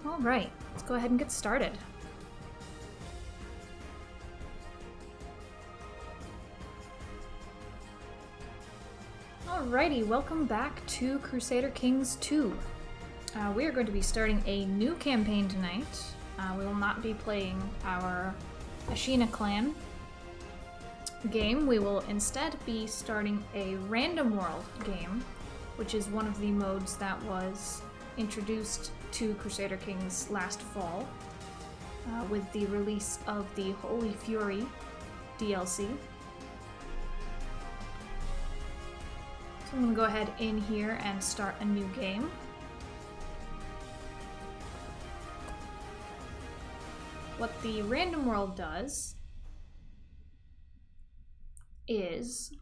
Alright, let's go ahead and get started. Alrighty, welcome back to Crusader Kings 2. We are going to be starting a new campaign tonight. We will not be playing our Ashina clan game. We will instead be starting a random world game, which is one of the modes that was introduced to Crusader Kings last fall with the release of the Holy Fury DLC. So I'm going to go ahead in here and start a new game. What the random world does is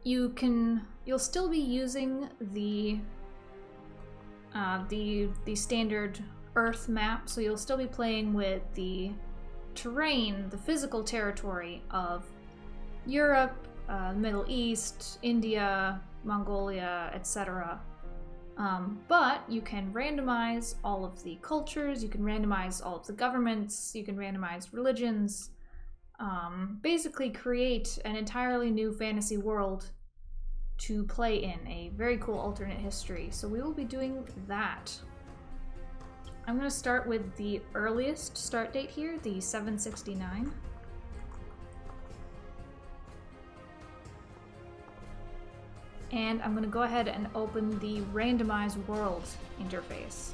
you'll still be using the standard Earth map, so you'll still be playing with the terrain, the physical territory of Europe, Middle East, India, Mongolia, etc. But you can randomize all of the cultures, you can randomize all of the governments, you can randomize religions, basically create an entirely new fantasy world to play in, a very cool alternate history. So we will be doing that. I'm going to start with the earliest start date here, the 769. And I'm going to go ahead and open the randomize world interface.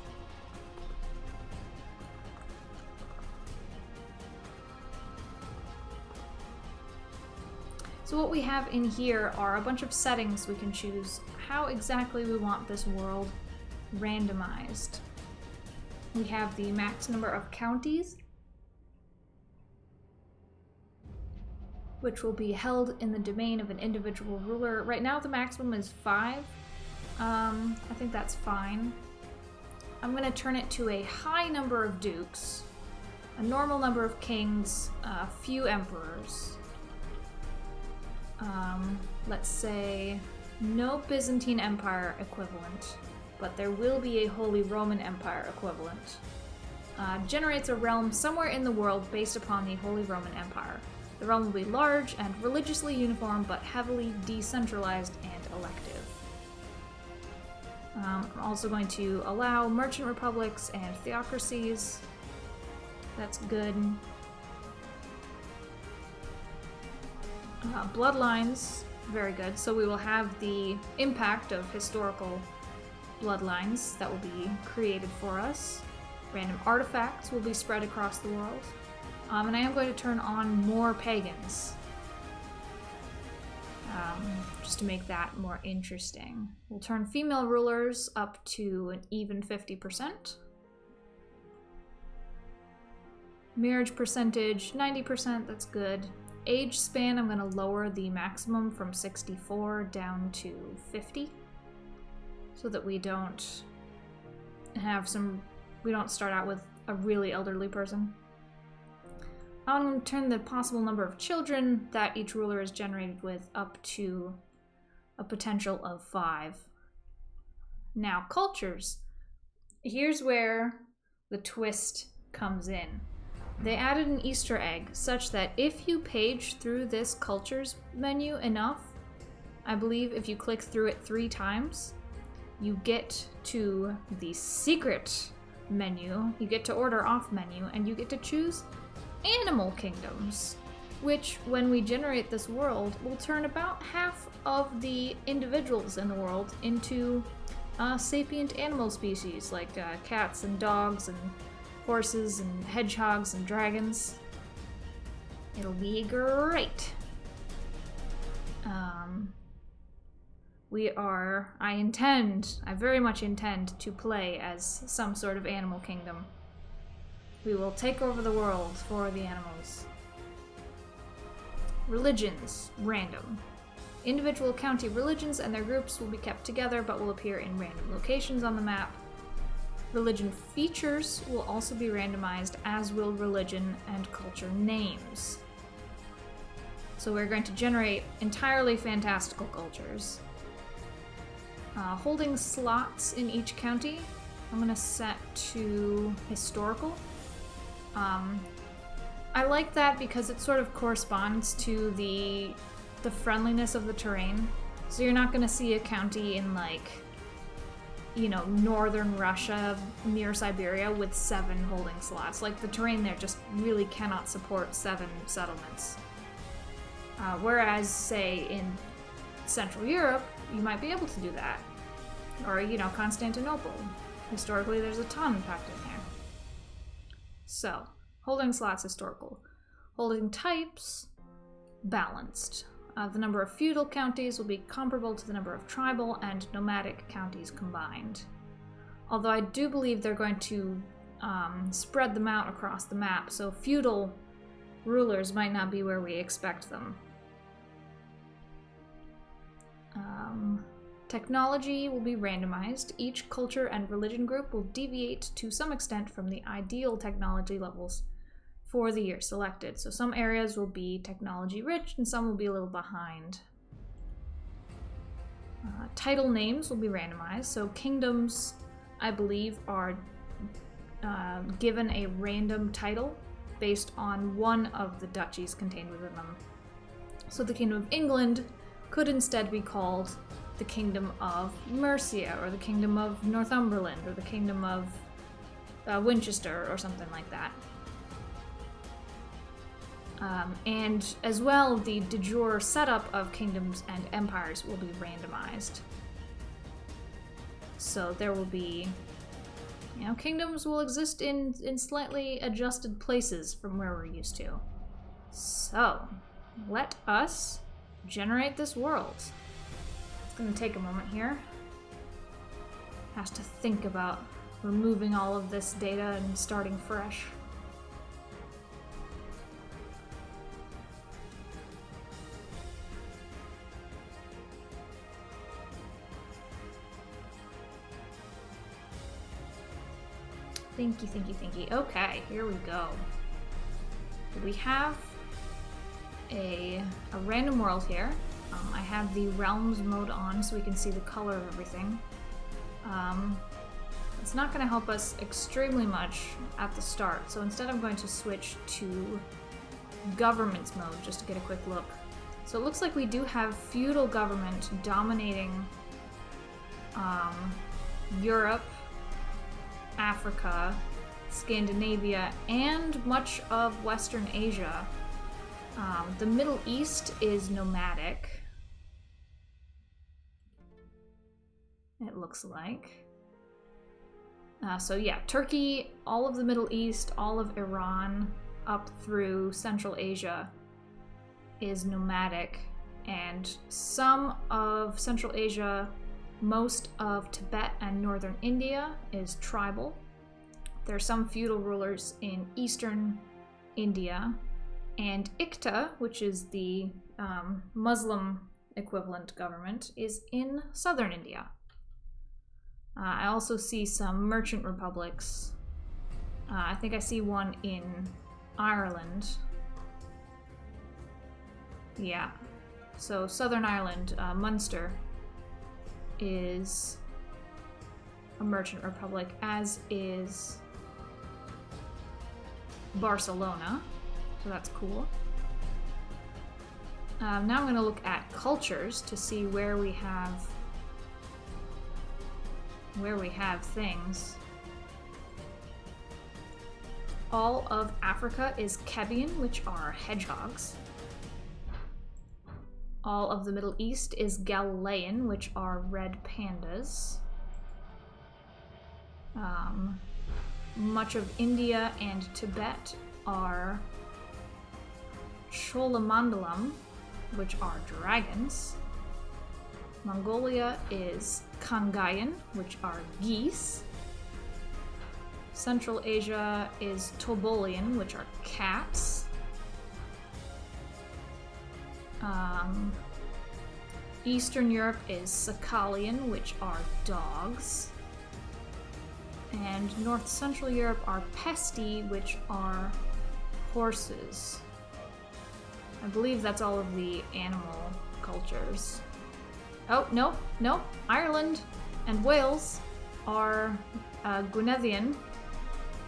So what we have in here are a bunch of settings we can choose how exactly we want this world randomized. We have the max number of counties, which will be held in the domain of an individual ruler. Right now the maximum is 5. I think that's fine. I'm going to turn it to a high number of dukes, a normal number of kings, a few emperors. Let's say no Byzantine Empire equivalent, but there will be a Holy Roman Empire equivalent. Generates a realm somewhere in the world based upon the Holy Roman Empire. The realm will be large and religiously uniform, but heavily decentralized and elective. I'm also going to allow merchant republics and theocracies. That's good. Bloodlines, very good. So we will have the impact of historical bloodlines that will be created for us. Random artifacts will be spread across the world. And I am going to turn on more pagans, just to make that more interesting. We'll turn female rulers up to an even 50%. Marriage percentage, 90%, that's good. Age span, I'm going to lower the maximum from 64 down to 50, so that we don't start out with a really elderly person. I'm going to turn the possible number of children that each ruler is generated with up to a potential of 5. Now, cultures. Here's where the twist comes in. They added an Easter egg such that if you page through this cultures menu enough, I believe if you click through it 3 times, you get to the secret menu, you get to order off menu, and you get to choose animal kingdoms, which when we generate this world will turn about half of the individuals in the world into sapient animal species like cats and dogs and horses and hedgehogs and dragons. It'll be great. I very much intend to play as some sort of animal kingdom. We will take over the world for the animals. Religions, random. Individual county religions and their groups will be kept together but will appear in random locations on the map. Religion features will also be randomized, as will religion and culture names. So we're going to generate entirely fantastical cultures. Holding slots in each county I'm gonna set to historical. I like that because it sort of corresponds to the friendliness of the terrain. So you're not gonna see a county in like, you know, northern Russia near Siberia with 7 holding slots. Like the terrain there just really cannot support 7 settlements. Whereas, say, in Central Europe, you might be able to do that. Or, you know, Constantinople. Historically, there's a ton packed in there. So, holding slots, historical. Holding types, balanced. The number of feudal counties will be comparable to the number of tribal and nomadic counties combined. Although I do believe they're going to spread them out across the map, so feudal rulers might not be where we expect them. Technology will be randomized. Each culture and religion group will deviate to some extent from the ideal technology levels for the year selected. So some areas will be technology rich and some will be a little behind. Title names will be randomized. So kingdoms, I believe, are given a random title based on one of the duchies contained within them. So the Kingdom of England could instead be called the Kingdom of Mercia, or the Kingdom of Northumberland, or the Kingdom of Winchester, or something like that. And as well, the de jure setup of kingdoms and empires will be randomized. So there will be, you know, kingdoms will exist in slightly adjusted places from where we're used to. So, let us generate this world. It's going to take a moment here. Has to think about removing all of this data and starting fresh. Thinky. Okay, here we go. We have a random world here. I have the realms mode on so we can see the color of everything. It's not going to help us extremely much at the start, so instead I'm going to switch to governments mode just to get a quick look. So it looks like we do have feudal government dominating Europe, Africa, Scandinavia, and much of Western Asia. The Middle East is nomadic, it looks like. So yeah, Turkey, all of the Middle East, all of Iran, up through Central Asia is nomadic, and some of Central Asia, most of Tibet and northern India is tribal. There are some feudal rulers in eastern India, and Ikta, which is the Muslim equivalent government, is in southern India. I also see some merchant republics. I think I see one in Ireland. Yeah. So Southern Ireland, Munster, is a merchant republic, as is Barcelona. So that's cool. Now I'm going to look at cultures to see where we have things. All of Africa is Kebian, which are hedgehogs. All of the Middle East is Galilean, which are red pandas. Much of India and Tibet are Cholamandalam, which are dragons. Mongolia is Kangayan, which are geese. Central Asia is Tobolian, which are cats. Eastern Europe is Sakalian, which are dogs. And North Central Europe are Pesti, which are horses. I believe that's all of the animal cultures. Oh, no. Ireland and Wales are Gwynethian,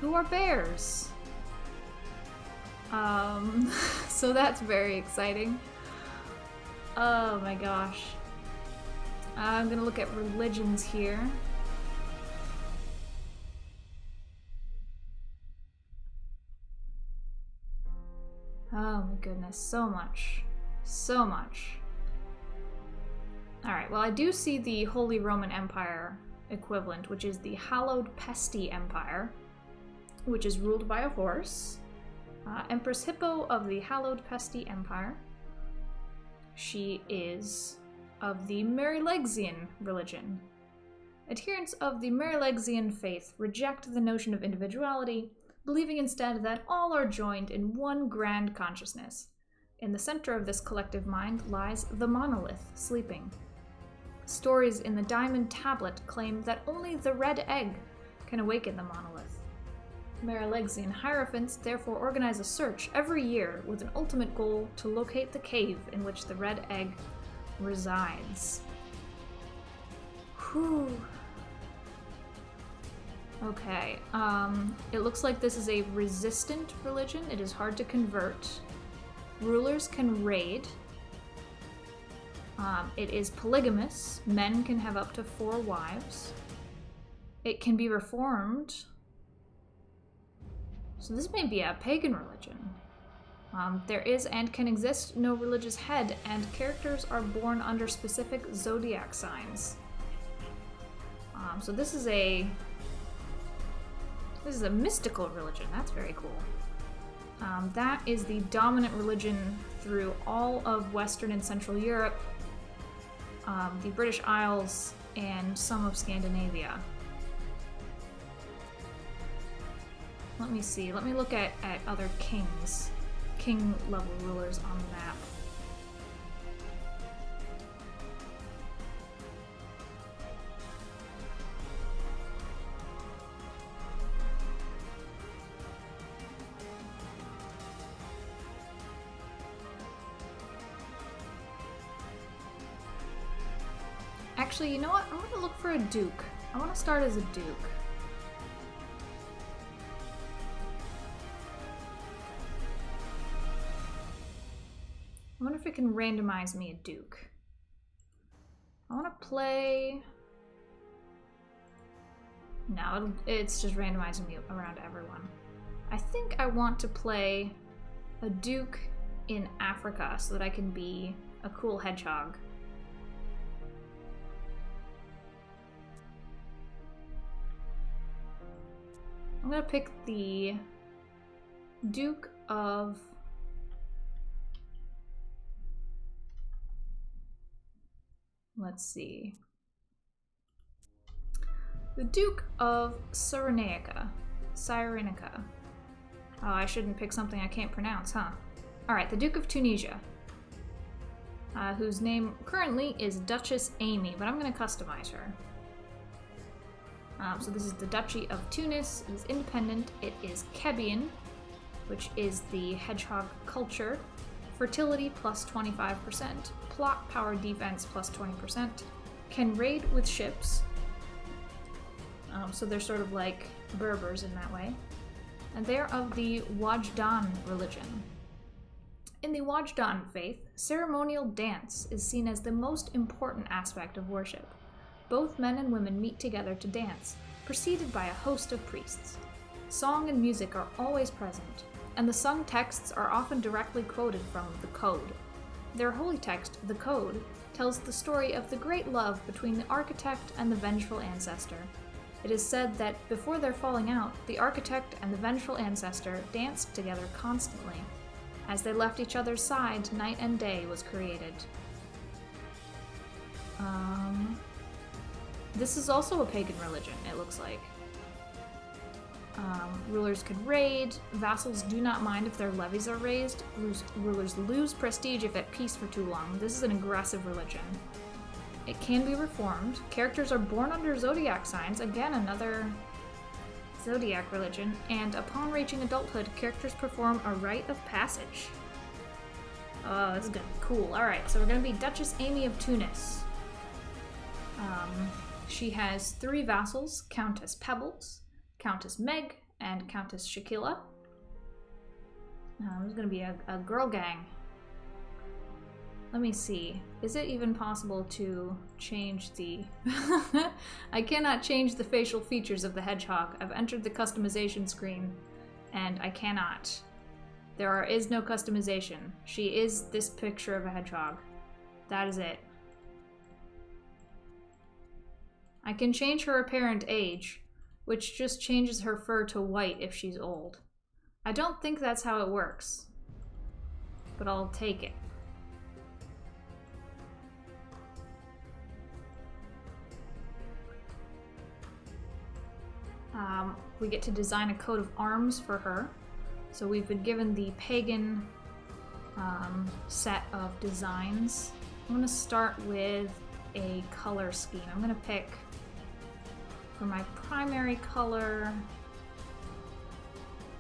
who are bears. So that's very exciting. Oh my gosh. I'm gonna look at religions here. Oh my goodness, so much. So much. Alright, well I do see the Holy Roman Empire equivalent, which is the Hallowed Pesti Empire, which is ruled by a horse. Empress Hippo of the Hallowed Pesti Empire. She is of the Marilegsian religion. Adherents of the Marilegsian faith reject the notion of individuality, believing instead that all are joined in one grand consciousness. In the center of this collective mind lies the monolith, sleeping. Stories in the Diamond Tablet claim that only the red egg can awaken the monolith. Marilegsian hierophants therefore organize a search every year with an ultimate goal to locate the cave in which the red egg resides. Whew. Okay, it looks like this is a resistant religion. It is hard to convert. Rulers can raid. It is polygamous. Men can have up to 4 wives. It can be reformed. So this may be a pagan religion. There is and can exist no religious head, and characters are born under specific zodiac signs. So this is a mystical religion. That's very cool. That is the dominant religion through all of Western and Central Europe, the British Isles, and some of Scandinavia. Let me see. Let me look at other kings. King-level rulers on the map. Actually, you know what? I'm gonna look for a duke. I want to start as a duke. I wonder if it can randomize me a duke. I want to play... No, it's just randomizing me around everyone. I think I want to play a duke in Africa so that I can be a cool hedgehog. I'm gonna pick the Duke of... Let's see. The Duke of Cyrenaica. Cyrenaica. Oh, I shouldn't pick something I can't pronounce, huh? Alright, the Duke of Tunisia. Whose name currently is Duchess Amy, but I'm going to customize her. So this is the Duchy of Tunis. It is independent. It is Kebian, which is the hedgehog culture. Fertility plus 25%. Plot power defense plus 20%. Can raid with ships. So they're sort of like Berbers in that way. And they're of the Wajdan religion. In the Wajdan faith, ceremonial dance is seen as the most important aspect of worship. Both men and women meet together to dance, preceded by a host of priests. Song and music are always present, and the sung texts are often directly quoted from the Code. Their holy text, the Code, tells the story of the great love between the architect and the vengeful ancestor. It is said that before their falling out, the architect and the vengeful ancestor danced together constantly. As they left each other's side, night and day was created. This is also a pagan religion, it looks like. Rulers could raid. Vassals do not mind if their levies are raised. Rulers lose prestige if at peace for too long. This is an aggressive religion. It can be reformed. Characters are born under zodiac signs. Again, another zodiac religion. And upon reaching adulthood, characters perform a rite of passage. Oh, this is gonna be cool. Alright, so we're gonna be Duchess Amy of Tunis. She has 3 vassals, Countess Pebbles, Countess Meg, and Countess Shakila. There's gonna be a girl gang. Let me see. Is it even possible to change the... I cannot change the facial features of the hedgehog. I've entered the customization screen, and I cannot. There is no customization. She is this picture of a hedgehog. That is it. I can change her apparent age, which just changes her fur to white if she's old. I don't think that's how it works, but I'll take it. We get to design a coat of arms for her. So we've been given the pagan set of designs. I'm going to start with a color scheme. I'm going to pick, for my primary color,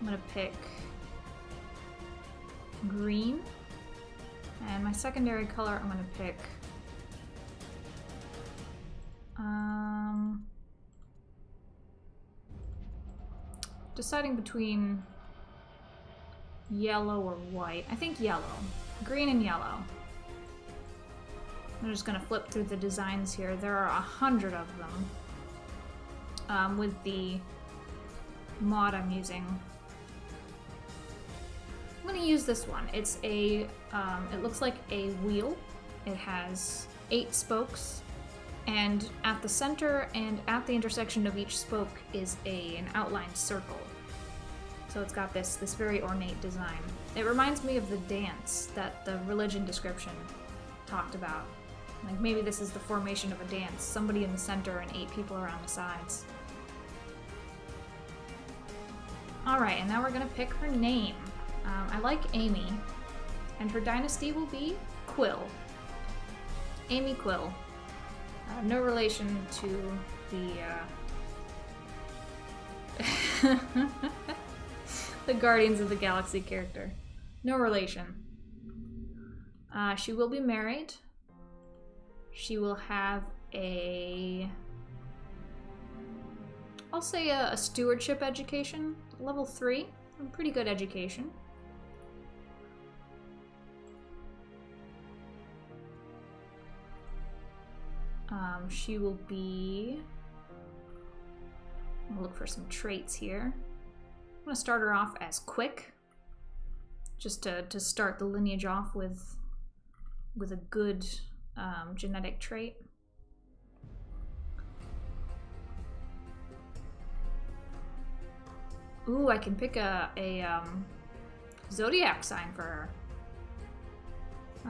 I'm going to pick green. And my secondary color, I'm going to pick deciding between yellow or white. I think yellow. Green and yellow. I'm just gonna flip through the designs here. There are 100 of them. With the mod I'm using. I'm gonna use this one. It's a, it looks like a wheel. It has 8 spokes. And at the center and at the intersection of each spoke is an outlined circle. So it's got this very ornate design. It reminds me of the dance that the religion description talked about. Like maybe this is the formation of a dance. Somebody in the center and 8 people around the sides. Alright, and now we're gonna pick her name. I like Amy, and her dynasty will be Quill. Amy Quill. No relation to the the Guardians of the Galaxy character. No relation. She will be married. She will have I'll say a stewardship education, level 3. A pretty good education. She will be... I'll look for some traits here. I'm going to start her off as quick, just to start the lineage off with a good genetic trait. Ooh, I can pick a zodiac sign for her.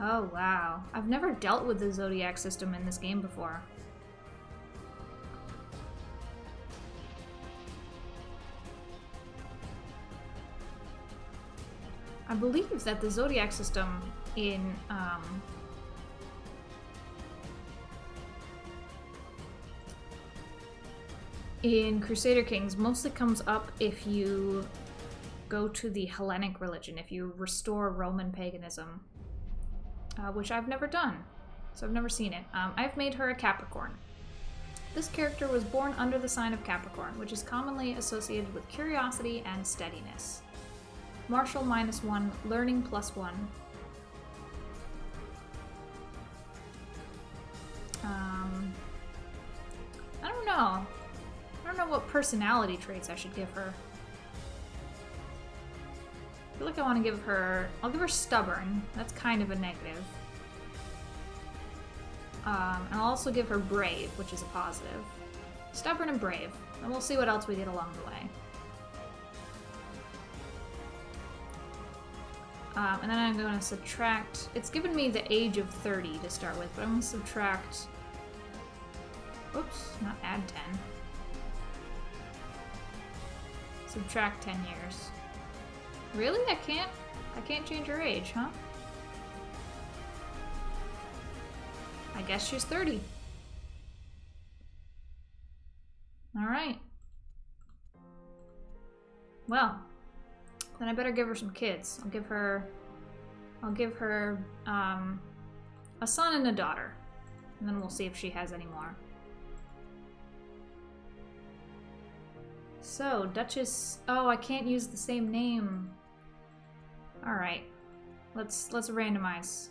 Oh, wow. I've never dealt with the zodiac system in this game before. I believe that the zodiac system in Crusader Kings mostly comes up if you go to the Hellenic religion, if you restore Roman paganism. Which I've never done, so I've never seen it. I've made her a Capricorn. This character was born under the sign of Capricorn, which is commonly associated with curiosity and steadiness. Martial -1, learning +1. I don't know. I don't know what personality traits I should give her. I feel like I want to give her... I'll give her stubborn. That's kind of a negative. And I'll also give her brave, which is a positive. Stubborn and brave. And we'll see what else we get along the way. And then I'm going to subtract... It's given me the age of 30 to start with, but I'm going to subtract... Oops, not add 10. Subtract 10 years. Really? I can't change her age, huh? I guess she's 30. Alright. Well, then I better give her some kids. I'll give her a son and a daughter. And then we'll see if she has any more. So, Duchess... Oh, I can't use the same name. Alright. Let's randomize.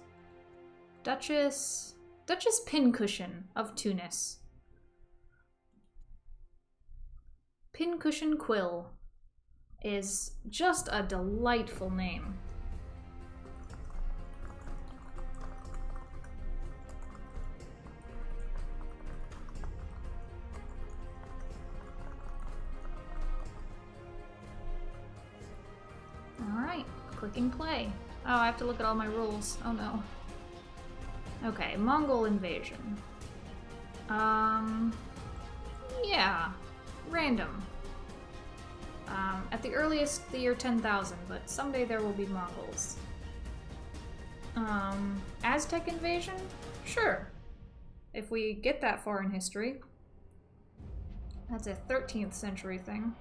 Duchess Pincushion of Tunis. Pincushion Quill is just a delightful name. Alright, clicking play. Oh, I have to look at all my rules. Oh no. Okay, Mongol invasion. Yeah, random. At the earliest, the year 10,000, but someday there will be Mongols. Aztec invasion? Sure. If we get that far in history. That's a 13th century thing.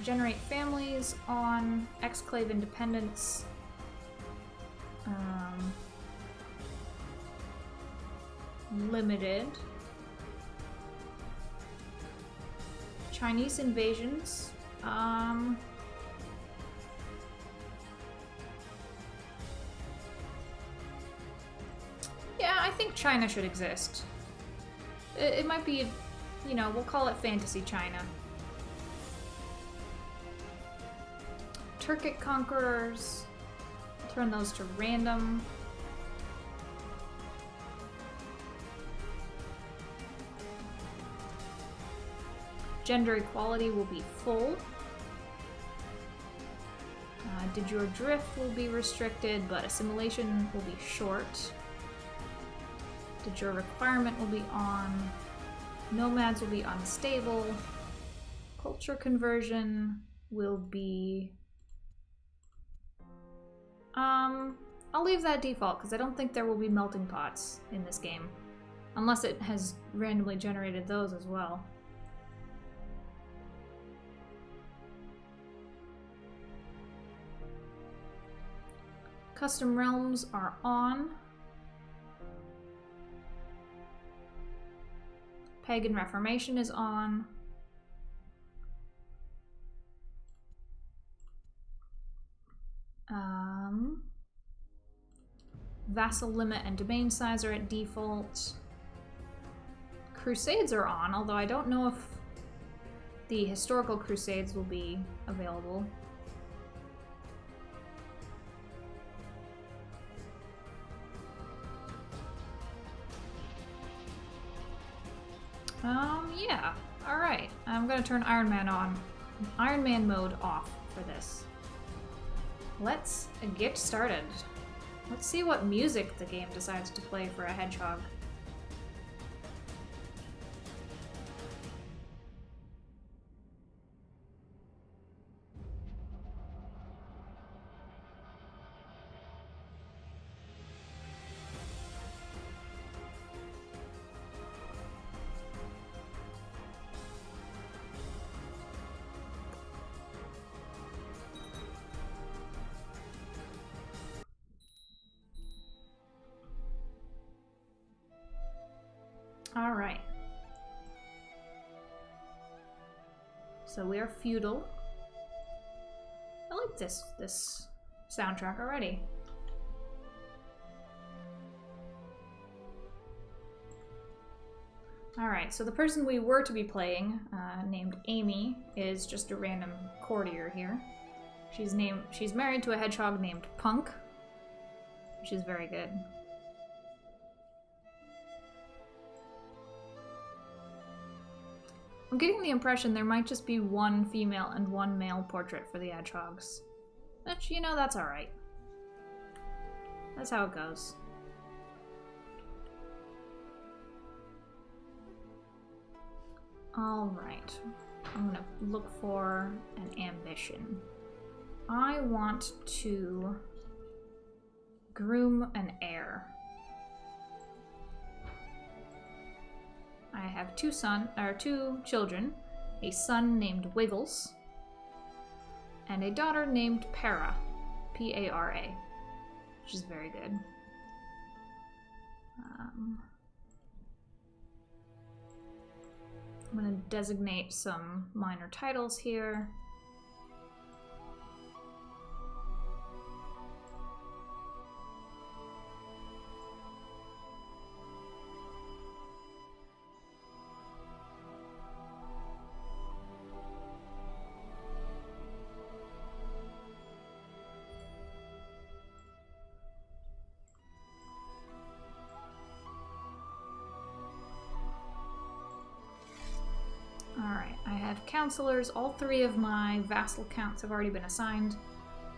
Generate families on exclave independence. Limited. Chinese invasions. Yeah, I think China should exist. It might be, you know, we'll call it Fantasy China. Turkic conquerors. Turn those to random. Gender equality will be full. De jure drift will be restricted, but assimilation will be short. De jure requirement will be on. Nomads will be unstable. Culture conversion will be... I'll leave that default because I don't think there will be melting pots in this game. Unless it has randomly generated those as well. Custom realms are on. Pagan Reformation is on. Vassal limit and domain size are at default. Crusades are on, although I don't know if the historical crusades will be available. Yeah. Alright. I'm gonna turn Iron Man on. Iron Man mode off for this. Let's get started. Let's see what music the game decides to play for a hedgehog. All right. So we are feudal. I like this soundtrack already. All right. So the person we were to be playing, named Amy, is just a random courtier here. She's married to a hedgehog named Punk, which is very good. I'm getting the impression there might just be one female and one male portrait for the hedgehogs. Which, you know, that's alright. That's how it goes. Alright. I'm gonna look for an ambition. I want to groom an heir. I have two children, a son named Wiggles, and a daughter named Para, P-A-R-A, which is very good. I'm going to designate some minor titles here. Alright, I have counselors. All 3 of my vassal counts have already been assigned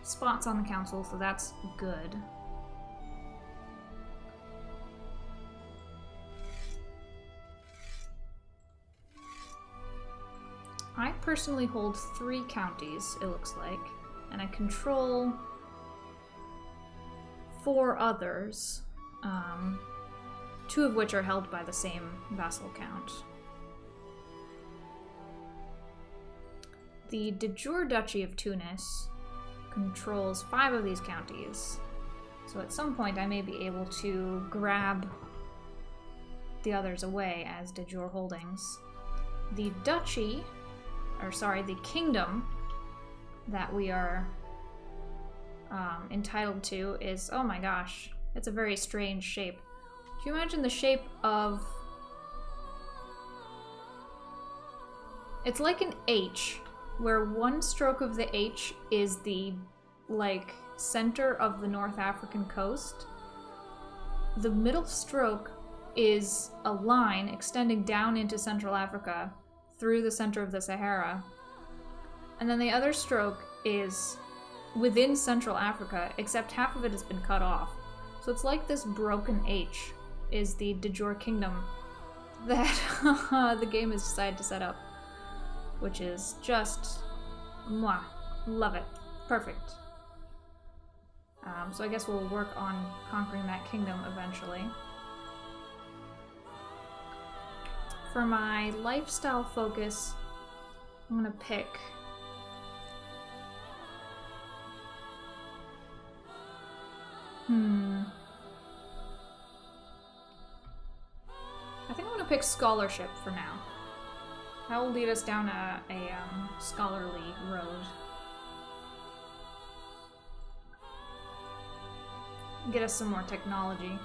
spots on the council, so that's good. I personally hold 3 counties, it looks like, and I control 4 others, 2 of which are held by the same vassal count. The de jure Duchy of Tunis controls 5 of these counties, so at some point I may be able to grab the others away as de jure holdings. The duchy, or sorry, the kingdom that we are entitled to is, oh my gosh, it's a very strange shape. Can you imagine the shape of... It's like an H, where one stroke of the H is the, like, center of the North African coast. The middle stroke is a line extending down into Central Africa through the center of the Sahara. And then the other stroke is within Central Africa, except half of it has been cut off. So it's like this broken H is the de jure kingdom that the game has decided to set up. Which is just, mwah, love it, perfect. So I guess we'll work on conquering that kingdom eventually. For my lifestyle focus, I'm gonna pick I think I'm gonna pick scholarship for now. That will lead us down a scholarly road. Get us some more technology.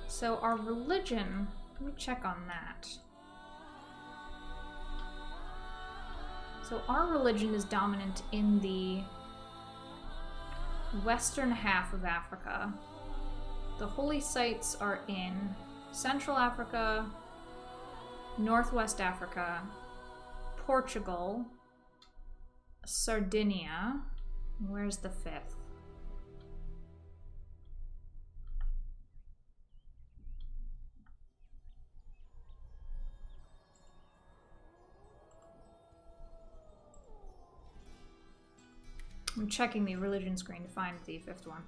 So our religion, let me check on that. So our religion is dominant in the western half of Africa. The holy sites are in Central Africa, Northwest Africa, Portugal, Sardinia. Where's the 5th? I'm checking the religion screen to find the 5th one.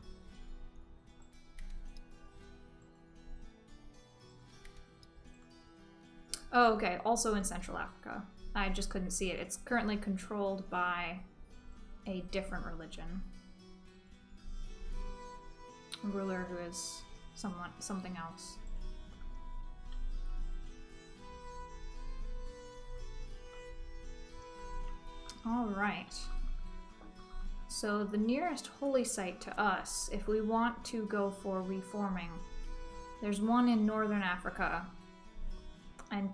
Oh, okay. Also in Central Africa. I just couldn't see it. It's currently controlled by a different religion. A ruler who is something else. Alright. So the nearest holy site to us, if we want to go for reforming, there's one in Northern Africa, and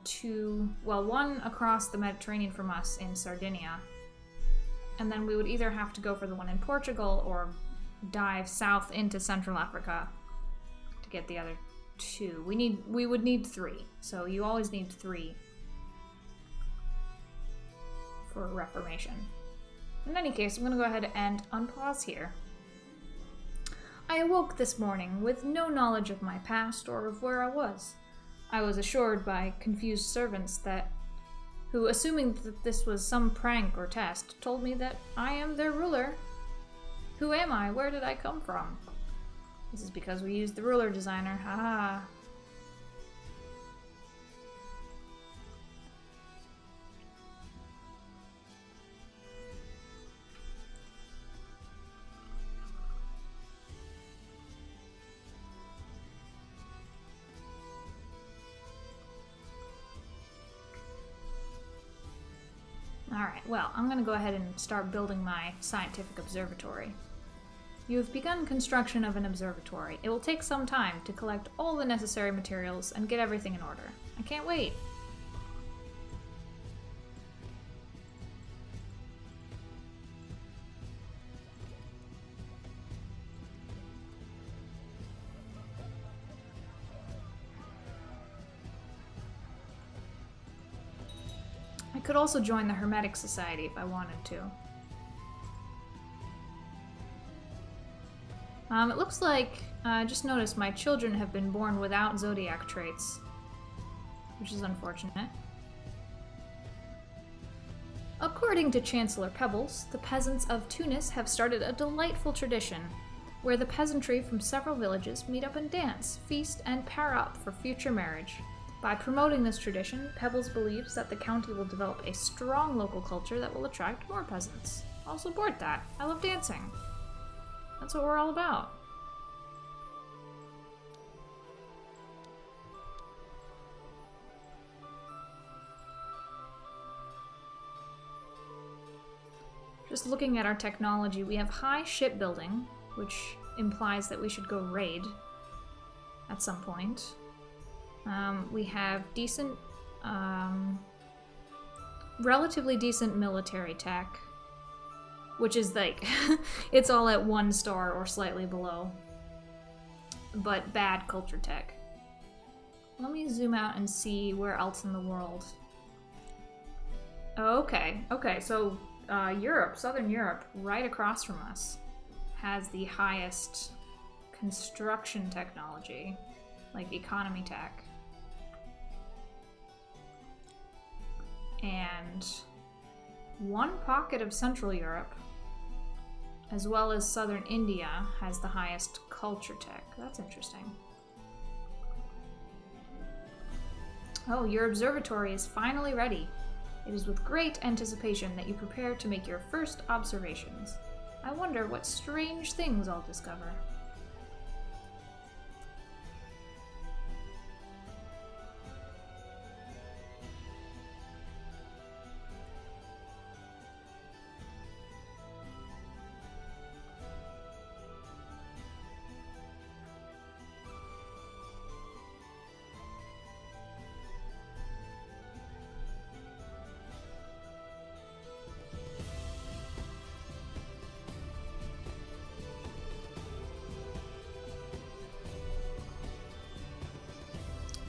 one across the Mediterranean from us in Sardinia. And then we would either have to go for the one in Portugal or dive south into Central Africa to get the other 2. We would need 3, so you always need 3 for a reformation. In any case, I'm going to go ahead and unpause here. I awoke this morning with no knowledge of my past or of where I was. I was assured by confused servants who, assuming that this was some prank or test, told me that I am their ruler. Who am I? Where did I come from? This is because we used the ruler designer, haha. well, I'm going to go ahead and start building my scientific observatory. You have begun construction of an observatory. It will take some time to collect all the necessary materials and get everything in order. I can't wait. I could also join the Hermetic Society if I wanted to. It looks like, I just noticed my children have been born without zodiac traits, which is unfortunate. According to Chancellor Pebbles, the peasants of Tunis have started a delightful tradition where the peasantry from several villages meet up and dance, feast, and pair up for future marriage. By promoting this tradition, Pebbles believes that the county will develop a strong local culture that will attract more peasants. I'll support that. I love dancing. That's what we're all about. Just looking at our technology, we have high shipbuilding, which implies that we should go raid at some point. We have decent, relatively decent military tech, which is like, it's all at 1 star or slightly below, but bad culture tech. Let me zoom out and see where else in the world. Oh, okay, so Europe, Southern Europe, right across from us, has the highest construction technology, like economy tech. And one pocket of Central Europe, as well as Southern India, has the highest culture tech. That's interesting. Oh, your observatory is finally ready. It is with great anticipation that you prepare to make your first observations. I wonder what strange things I'll discover.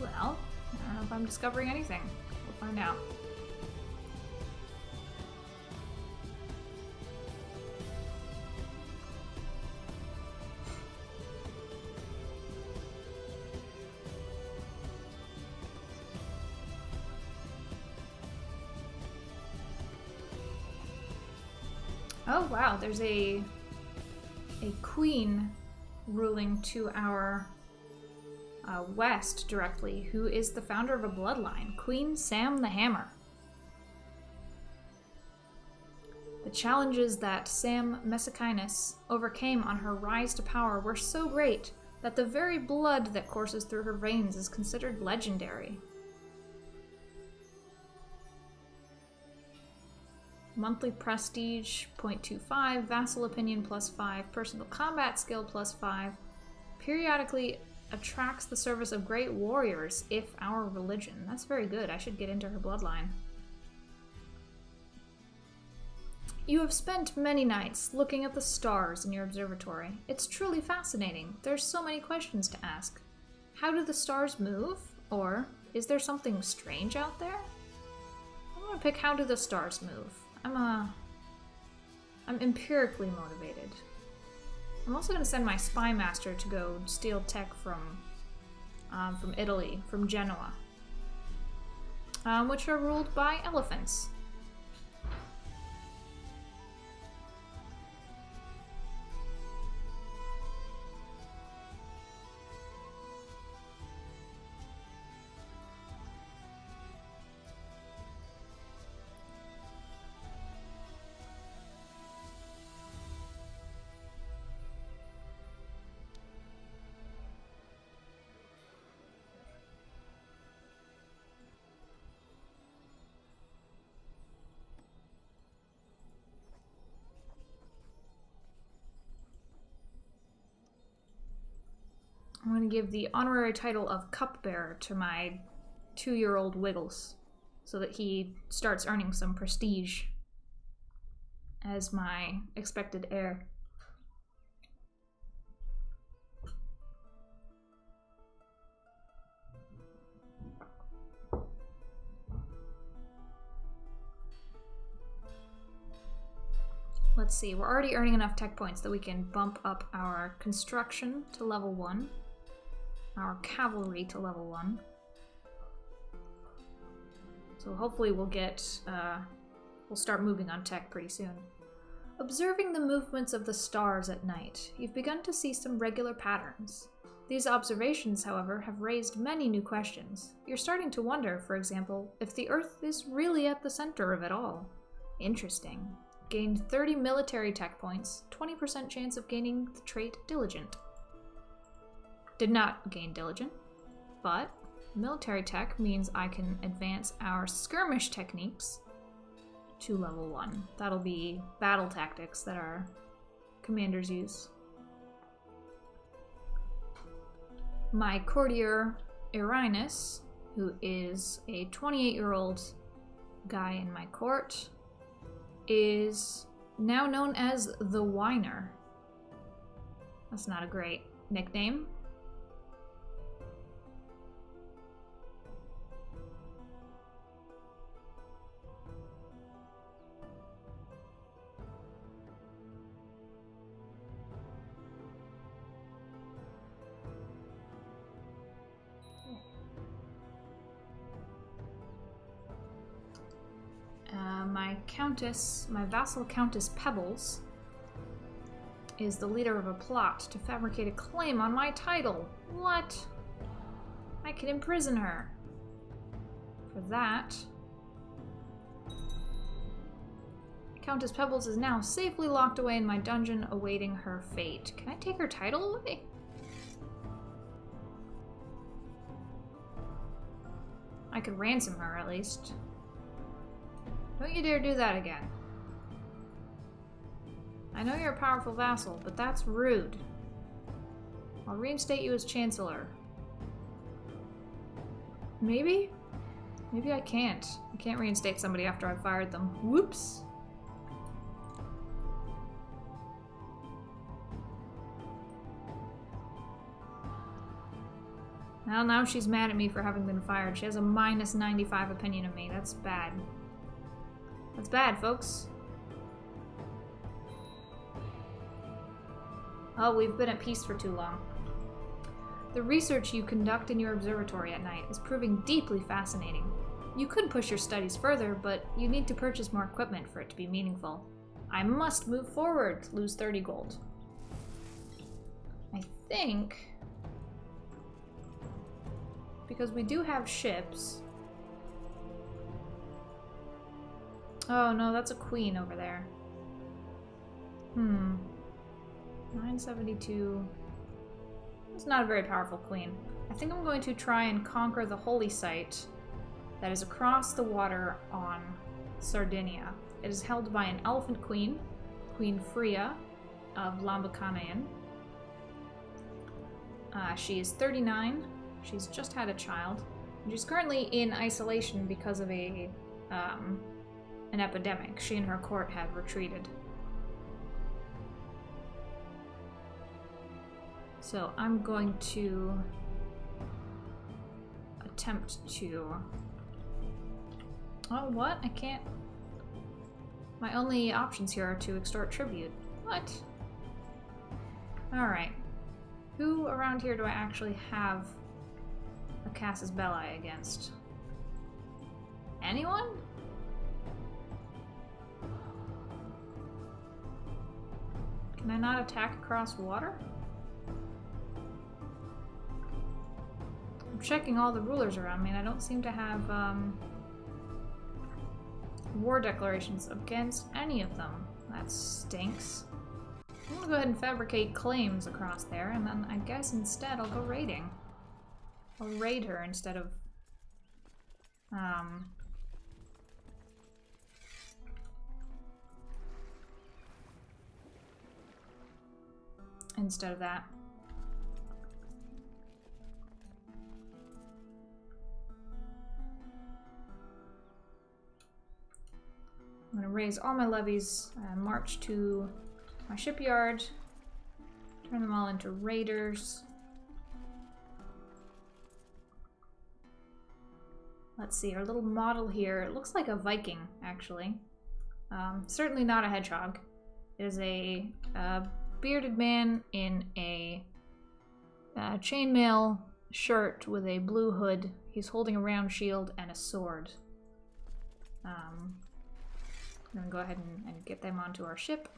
Well, I don't know if I'm discovering anything. We'll find out. Oh wow, there's a queen ruling to our west directly, who is the founder of a bloodline, Queen Sam the Hammer. The challenges that Sam Messakinus overcame on her rise to power were so great that the very blood that courses through her veins is considered legendary. Monthly prestige, 0.25, vassal opinion +5, personal combat skill +5, periodically attracts the service of great warriors if our religion. That's very good. I should get into her bloodline. You have spent many nights looking at the stars in your observatory. It's truly fascinating. There's so many questions to ask. How do the stars move? Or is there something strange out there? I'm gonna pick how do the stars move. I'm empirically motivated. I'm also going to send my spy master to go steal tech from Italy, from Genoa, which are ruled by elephants. and give the honorary title of cupbearer to my 2-year-old Wiggles, so that he starts earning some prestige as my expected heir. Let's see, we're already earning enough tech points that we can bump up our construction to level 1, our cavalry to level 1. So hopefully we'll start moving on tech pretty soon. Observing the movements of the stars at night, you've begun to see some regular patterns. These observations, however, have raised many new questions. You're starting to wonder, for example, if the Earth is really at the center of it all. Interesting. Gained 30 military tech points, 20% chance of gaining the trait Diligent. Did not gain Diligent, but military tech means I can advance our skirmish techniques to level 1. That'll be battle tactics that our commanders use. My courtier, Irinus, who is a 28-year-old guy in my court, is now known as the Whiner. That's not a great nickname. My vassal Countess Pebbles is the leader of a plot to fabricate a claim on my title. What? I can imprison her. For that, Countess Pebbles is now safely locked away in my dungeon awaiting her fate. Can I take her title away? I could ransom her at least. Don't you dare do that again. I know you're a powerful vassal, but that's rude. I'll reinstate you as Chancellor. Maybe? Maybe I can't. I can't reinstate somebody after I've fired them. Whoops. Well, now she's mad at me for having been fired. She has a minus 95 opinion of me. That's bad. That's bad, folks. Oh, we've been at peace for too long. The research you conduct in your observatory at night is proving deeply fascinating. You could push your studies further, but you need to purchase more equipment for it to be meaningful. I must move forward. Lose 30 gold. I think, because we do have ships. Oh no, that's a queen over there. 972. It's not a very powerful queen. I think I'm going to try and conquer the holy site that is across the water on Sardinia. It is held by an elephant queen, Queen Freya of Lambacanayan. She is 39. She's just had a child. And she's currently in isolation because of an epidemic. She and her court have retreated. So I'm going to attempt to... Oh, what? I can't... My only options here are to extort tribute. What? Alright. Who around here do I actually have a Casus Belli against? Anyone? Can I not attack across water? I'm checking all the rulers around me and I don't seem to have war declarations against any of them. That stinks. I'm gonna go ahead and fabricate claims across there, and then I guess instead I'll go raiding. I'll raid her instead of that. raise all my levies, march to my shipyard, turn them all into raiders. Let's see, our little model here, it looks like a Viking, actually. Certainly not a hedgehog. It is a bearded man in a chainmail shirt with a blue hood. He's holding a round shield and a sword. I'm gonna go ahead and get them onto our ship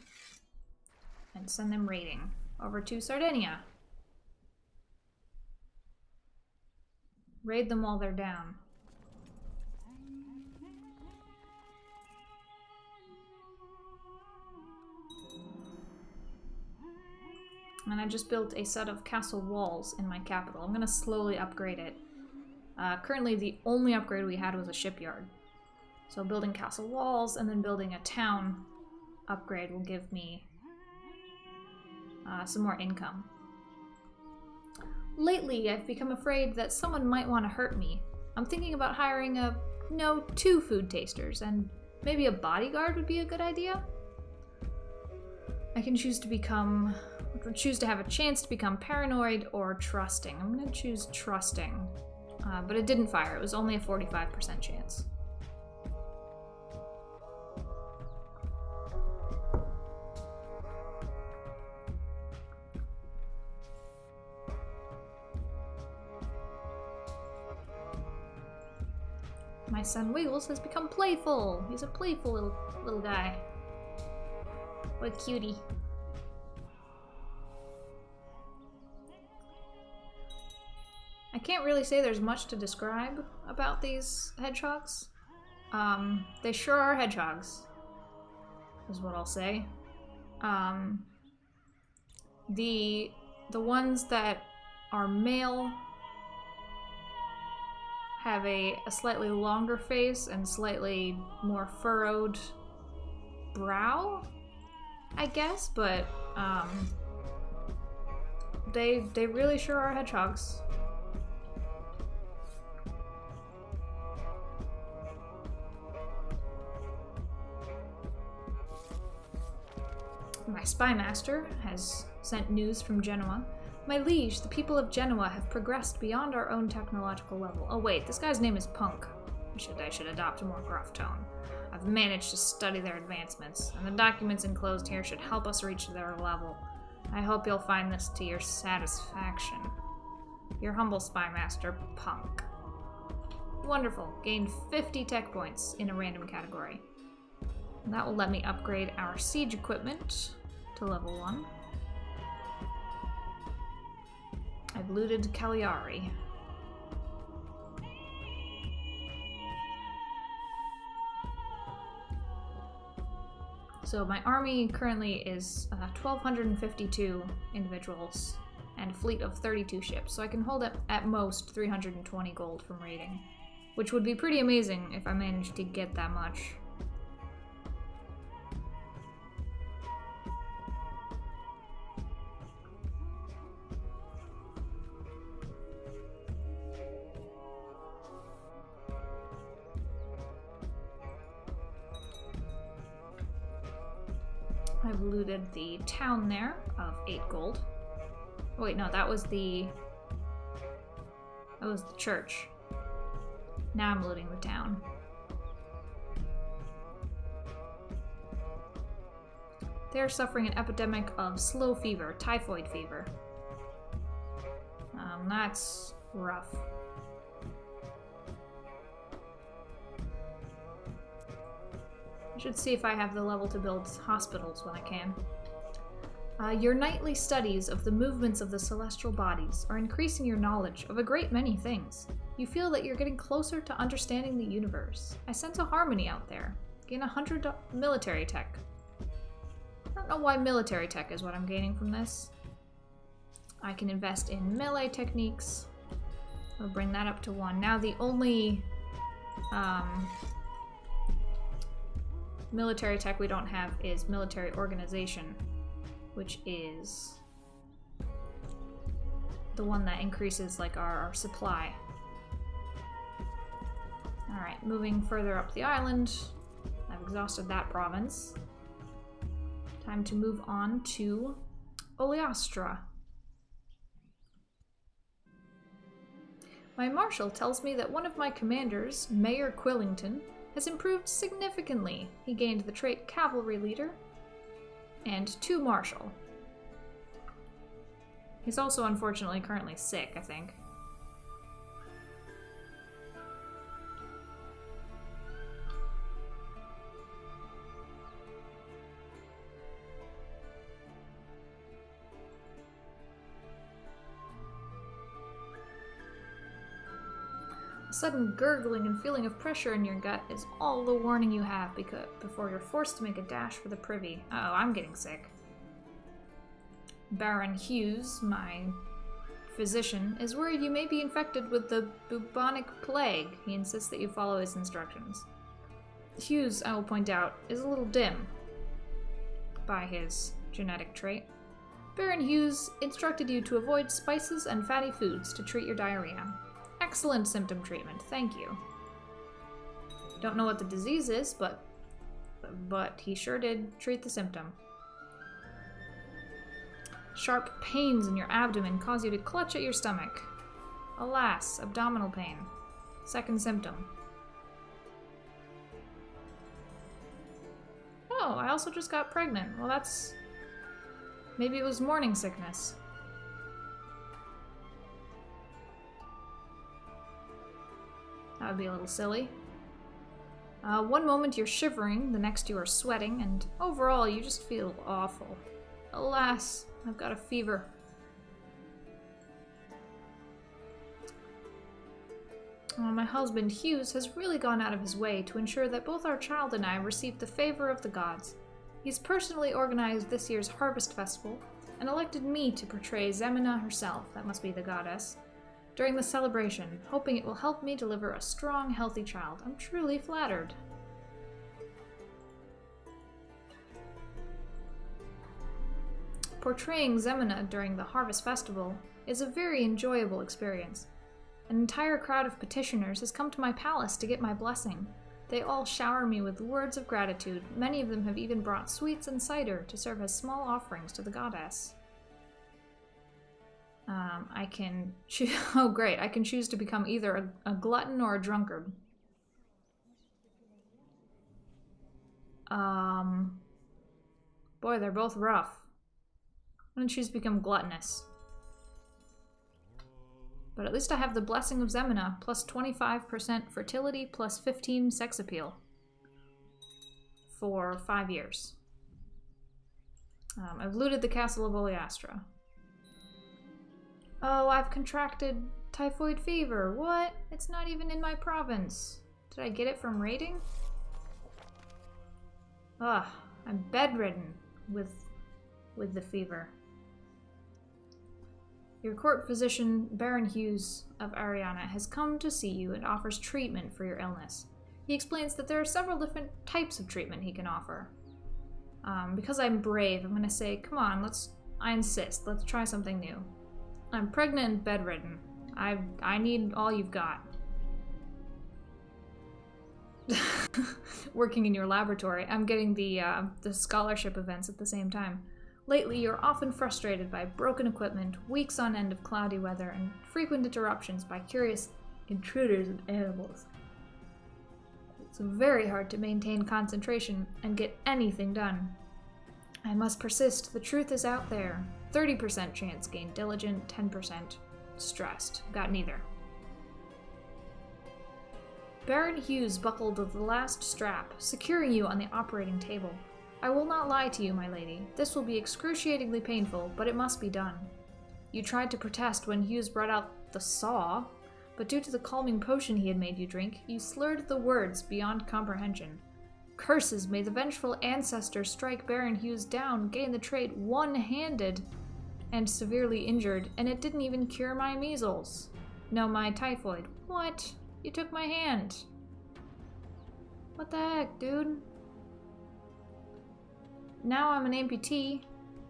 and send them raiding over to Sardinia. Raid them while they're down. And I just built a set of castle walls in my capital. I'm gonna slowly upgrade it. Currently the only upgrade we had was a shipyard. So building castle walls and then building a town upgrade will give me some more income. Lately, I've become afraid that someone might want to hurt me. I'm thinking about hiring two food tasters, and maybe a bodyguard would be a good idea. I can choose to have a chance to become paranoid or trusting. I'm gonna choose trusting, but it didn't fire. It was only a 45% chance. My son Wiggles has become playful. He's a playful little guy. What a cutie. I can't really say there's much to describe about these hedgehogs. They sure are hedgehogs, is what I'll say. The ones that are male have a slightly longer face and slightly more furrowed brow, I guess, but they really sure are hedgehogs. My spy master has sent news from Genoa. My liege, the people of Genoa have progressed beyond our own technological level. Oh wait, this guy's name is Punk. I should adopt a more gruff tone. I've managed to study their advancements, and the documents enclosed here should help us reach their level. I hope you'll find this to your satisfaction. Your humble spy master, Punk. Wonderful. Gained 50 tech points in a random category. And that will let me upgrade our siege equipment to level 1. I've looted Cagliari. So my army currently is 1,252 individuals and a fleet of 32 ships, so I can hold up at most 320 gold from raiding, which would be pretty amazing if I managed to get that much. I've looted the town there of 8 gold. Oh, wait, no, that was the church. Now I'm looting the town. They're suffering an epidemic of slow fever, typhoid fever. That's rough. I should see if I have the level to build hospitals when I can. Your nightly studies of the movements of the celestial bodies are increasing your knowledge of a great many things. You feel that you're getting closer to understanding the universe. I sense a harmony out there. Gain 100 military tech. I don't know why military tech is what I'm gaining from this. I can invest in melee techniques. I'll bring that up to 1. Now the only military tech we don't have is military organization, which is the one that increases like our supply. Alright, moving further up the island, I've I've exhausted that province. Time to move on to Oleastra. My marshal tells me that one of my commanders, Mayor Quillington, has improved significantly. He gained the trait Cavalry Leader and 2 Marshal. He's also unfortunately currently sick, I think. A sudden gurgling and feeling of pressure in your gut is all the warning you have before you're forced to make a dash for the privy. Uh-oh, I'm getting sick. Baron Hughes, my physician, is worried you may be infected with the bubonic plague. He insists that you follow his instructions. Hughes, I will point out, is a little dim by his genetic trait. Baron Hughes instructed you to avoid spices and fatty foods to treat your diarrhea. Excellent symptom treatment, thank you. Don't know what the disease is, but he sure did treat the symptom. Sharp pains in your abdomen cause you to clutch at your stomach. Alas, abdominal pain. Second symptom. Oh, I also just got pregnant. Well, that's... maybe it was morning sickness. That would be a little silly. One moment you're shivering, the next you are sweating, and overall you just feel awful. Alas, I've got a fever. My husband, Hughes, has really gone out of his way to ensure that both our child and I receive the favor of the gods. He's personally organized this year's harvest festival and elected me to portray Zemina herself, that must be the goddess, during the celebration, hoping it will help me deliver a strong, healthy child. I'm truly flattered. Portraying Zemina during the Harvest Festival is a very enjoyable experience. An entire crowd of petitioners has come to my palace to get my blessing. They all shower me with words of gratitude. Many of them have even brought sweets and cider to serve as small offerings to the goddess. I can choose. Oh, great. I can choose to become either a glutton or a drunkard. Boy, they're both rough. I'm gonna choose to become gluttonous. But at least I have the blessing of Zemina, plus 25% fertility, plus 15 sex appeal. For 5 years. I've looted the castle of Oleastra. Oh, I've contracted typhoid fever. What? It's not even in my province. Did I get it from raiding? Ugh, I'm bedridden with the fever. Your court physician, Baron Hughes of Ariana, has come to see you and offers treatment for your illness. He explains that there are several different types of treatment he can offer. Because I'm brave, I'm gonna say, come on, I insist, let's try something new. I'm pregnant and bedridden. I need all you've got. Working in your laboratory, I'm getting the scholarship events at the same time. Lately, you're often frustrated by broken equipment, weeks on end of cloudy weather, and frequent interruptions by curious intruders and animals. It's very hard to maintain concentration and get anything done. I must persist. The truth is out there. 30% chance gained diligent, 10% stressed. Got neither. Baron Hughes buckled the last strap, securing you on the operating table. I will not lie to you, my lady. This will be excruciatingly painful, but it must be done. You tried to protest when Hughes brought out the saw, but due to the calming potion he had made you drink, you slurred the words beyond comprehension. Curses, may the vengeful ancestor strike Baron Hughes down, gain the trait one-handed, and severely injured, and it didn't even cure my measles. No, my typhoid. What? You took my hand. What the heck, dude? Now I'm an amputee,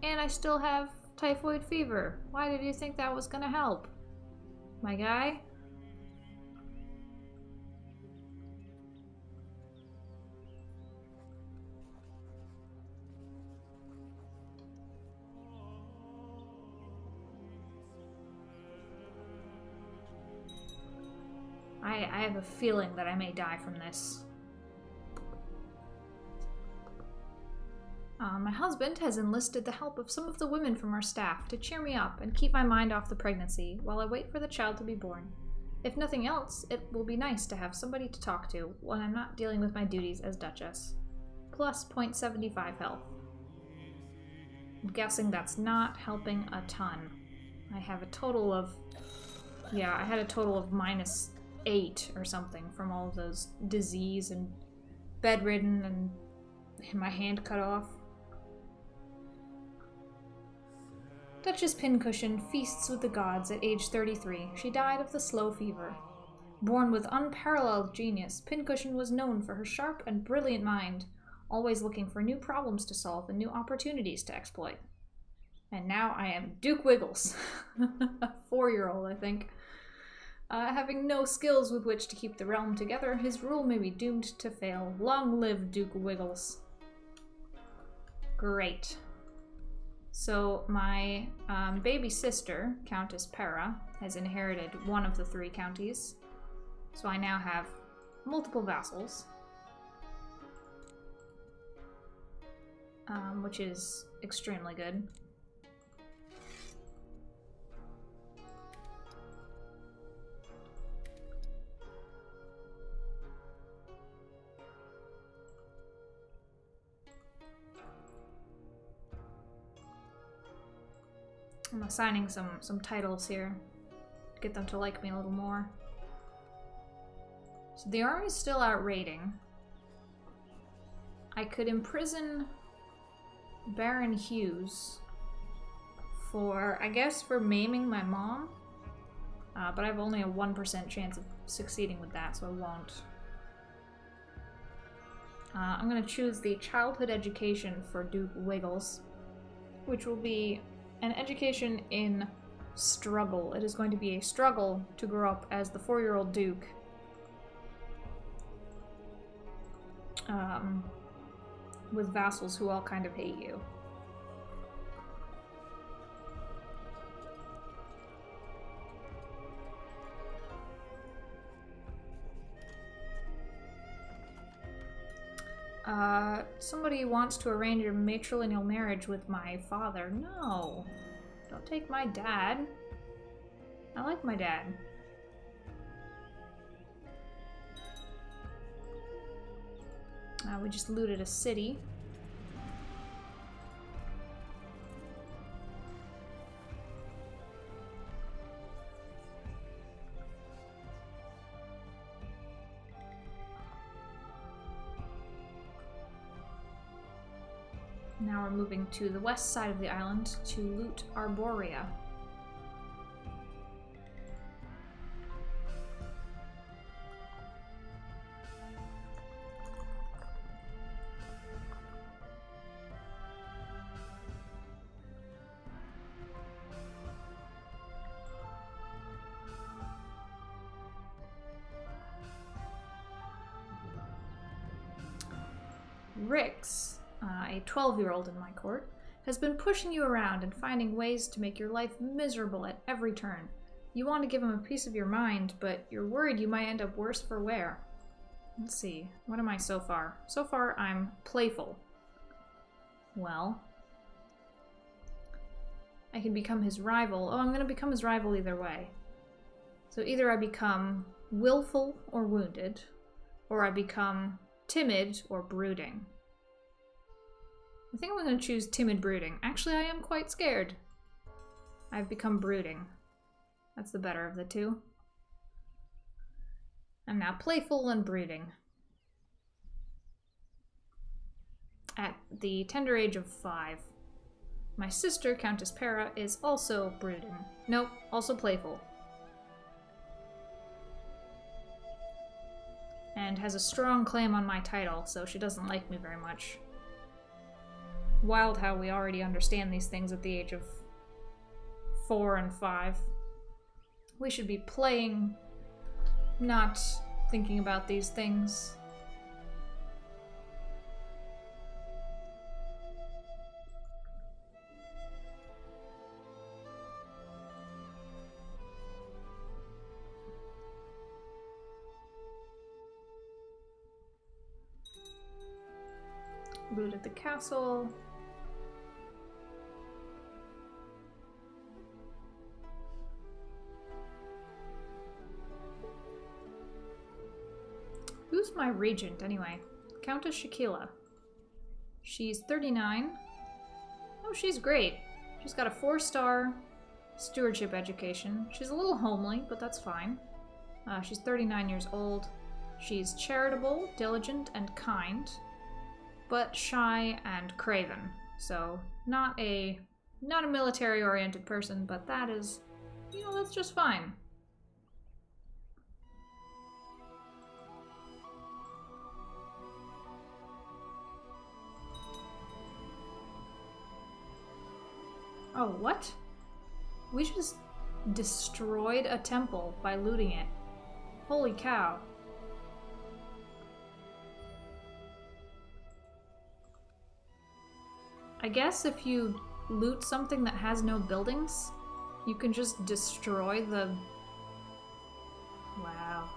and I still have typhoid fever. Why did you think that was gonna help? My guy? I have a feeling that I may die from this. My husband has enlisted the help of some of the women from our staff to cheer me up and keep my mind off the pregnancy while I wait for the child to be born. If nothing else, it will be nice to have somebody to talk to when I'm not dealing with my duties as Duchess. Plus 0.75 health. I'm guessing that's not helping a ton. I have a total of... yeah, I had a total of -8 or something from all of those disease and bedridden and my hand cut off. Duchess Pincushion feasts with the gods at age 33. She died of the slow fever. Born with unparalleled genius, Pincushion was known for her sharp and brilliant mind, always looking for new problems to solve and new opportunities to exploit. And now I am Duke Wiggles, a 4-year-old, I think. Having no skills with which to keep the realm together, his rule may be doomed to fail. Long live Duke Wiggles. Great. So my baby sister, Countess Pera, has inherited one of the 3 counties. So I now have multiple vassals. Which is extremely good. I'm assigning some titles here to get them to like me a little more. So the army's still out raiding. I could imprison Baron Hughes for, I guess, for maiming my mom. But I have only a 1% chance of succeeding with that, so I won't. I'm gonna choose the childhood education for Duke Wiggles, which will be an education in struggle. It is going to be a struggle to grow up as the 4-year-old Duke. With vassals who all kind of hate you. Somebody wants to arrange a matrilineal marriage with my father. No. Don't take my dad. I like my dad. We just looted a city. Now we're moving to the west side of the island to loot Arborea. Rix, a 12-year-old in my court, has been pushing you around and finding ways to make your life miserable at every turn. You want to give him a piece of your mind, but you're worried you might end up worse for wear. Let's see, what am I so far? So far, I'm playful. Well, I can become his rival. Oh, I'm going to become his rival either way. So either I become willful or wounded, or I become timid or brooding. I think I'm going to choose timid brooding. Actually, I am quite scared. I've become brooding. That's the better of the two. I'm now playful and brooding. At the tender age of 5. My sister, Countess Pera, is also brooding. Nope, also playful. And has a strong claim on my title, so she doesn't like me very much. Wild how we already understand these things at the age of 4 and 5. We should be playing, not thinking about these things. looted the castle. Who's my regent, anyway? Countess Shakila. She's 39. Oh, she's great. She's got a 4-star stewardship education. She's a little homely, but that's fine. She's 39 years old. She's charitable, diligent, and kind, but shy and craven. So not a military-oriented person, but that is, you know, that's just fine. Oh, what? We just destroyed a temple by looting it. Holy cow. I guess if you loot something that has no buildings, you can just destroy the... Wow.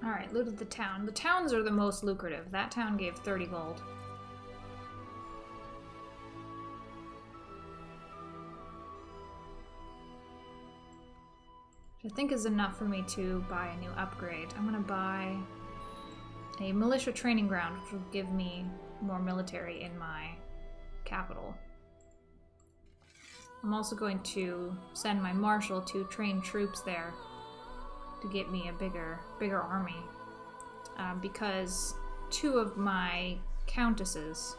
Alright, looted the town. The towns are the most lucrative. That town gave 30 gold. Which I think is enough for me to buy a new upgrade. I'm gonna buy a militia training ground, which will give me more military in my capital. I'm also going to send my marshal to train troops there to get me a bigger army, because 2 of my countesses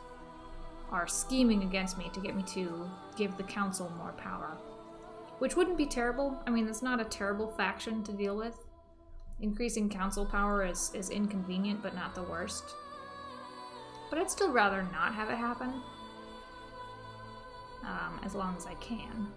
are scheming against me to get me to give the council more power, which wouldn't be terrible. I mean, it's not a terrible faction to deal with. Increasing council power is inconvenient, but not the worst. But I'd still rather not have it happen, as long as I can.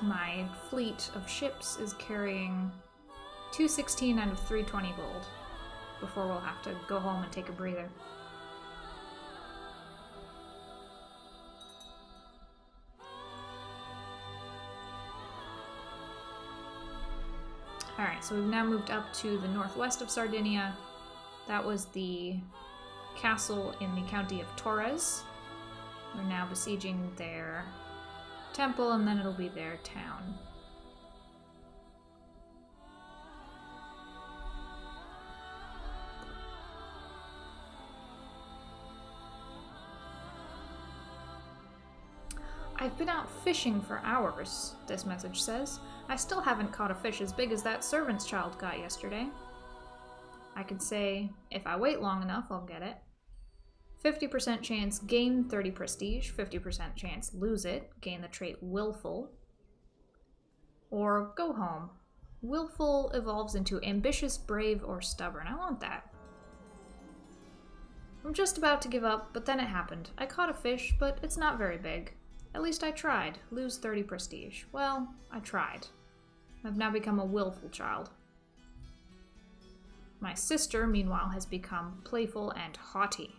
My fleet of ships is carrying 216 out of 320 gold before we'll have to go home and take a breather. Alright, so we've now moved up to the northwest of Sardinia. That was the castle in the county of Torres. We're now besieging their temple, and then it'll be their town. I've been out fishing for hours, this message says. I still haven't caught a fish as big as that servant's child got yesterday. I could say, if I wait long enough, I'll get it. 50% chance gain 30 prestige, 50% chance lose it, gain the trait willful. Or go home. Willful evolves into ambitious, brave, or stubborn. I want that. I'm just about to give up, but then it happened. I caught a fish, but it's not very big. At least I tried. Lose 30 prestige. Well, I tried. I've now become a willful child. My sister, meanwhile, has become playful and haughty.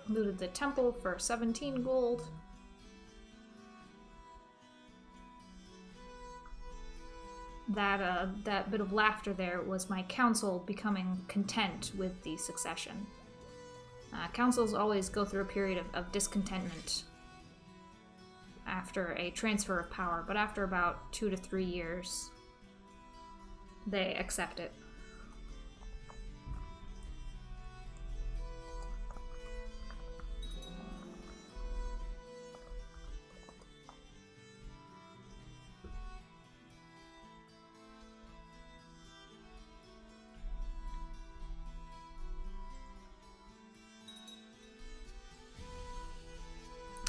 Looted the temple for 17 gold. That bit of laughter there was my council becoming content with the succession. Councils always go through a period of discontentment after a transfer of power, but after about 2 to 3 years, they accept it.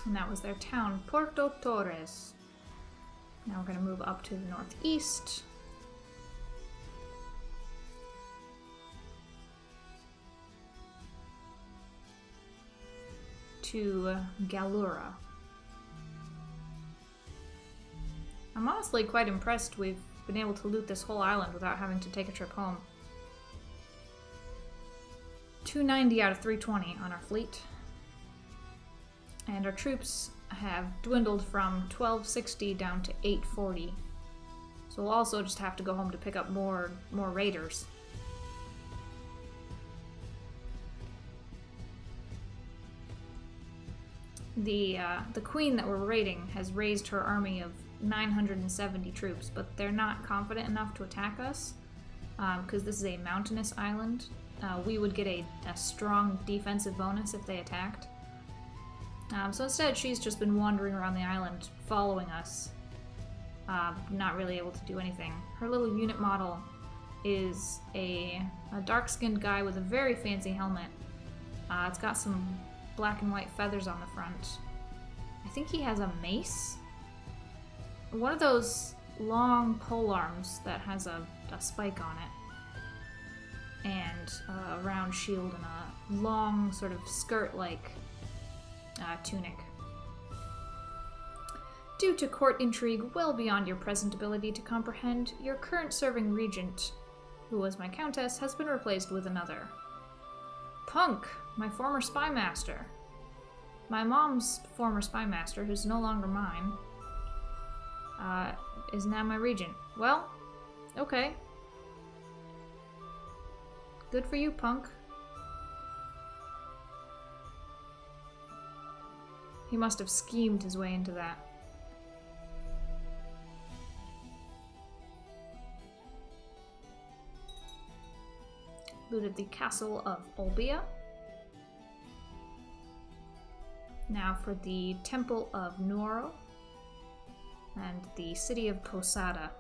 And that was their town, Porto Torres. Now we're going to move up to the northeast. To Galura. I'm honestly quite impressed we've been able to loot this whole island without having to take a trip home. 290 out of 320 on our fleet. And our troops have dwindled from 1260 down to 840. So we'll also just have to go home to pick up more raiders. The queen that we're raiding has raised her army of 970 troops, but they're not confident enough to attack us because this is a mountainous island. We would get a strong defensive bonus if they attacked. So instead, she's just been wandering around the island, following us, not really able to do anything. Her little unit model is a dark-skinned guy with a very fancy helmet. It's got some black and white feathers on the front. I think he has a mace. One of those long pole arms that has a spike on it. And a round shield and a long sort of skirt-like tunic. Due to court intrigue well beyond your present ability to comprehend, your current serving regent, who was my countess, has been replaced with another. Punk, my former spy master. My mom's former spy master, who's no longer mine, is now my regent. Well, okay. Good for you, Punk. He must have schemed his way into that. Looted the castle of Olbia. Now for the Temple of Nuoro and the city of Posada.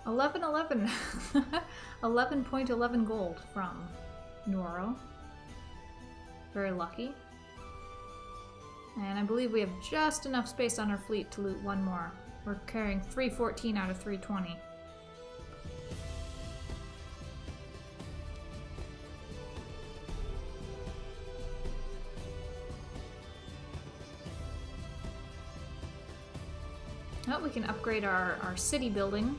$11.11. 11.11 gold from Nuoro. Very lucky. And I believe we have just enough space on our fleet to loot one more. We're carrying 314 out of 320. Oh, we can upgrade our city building.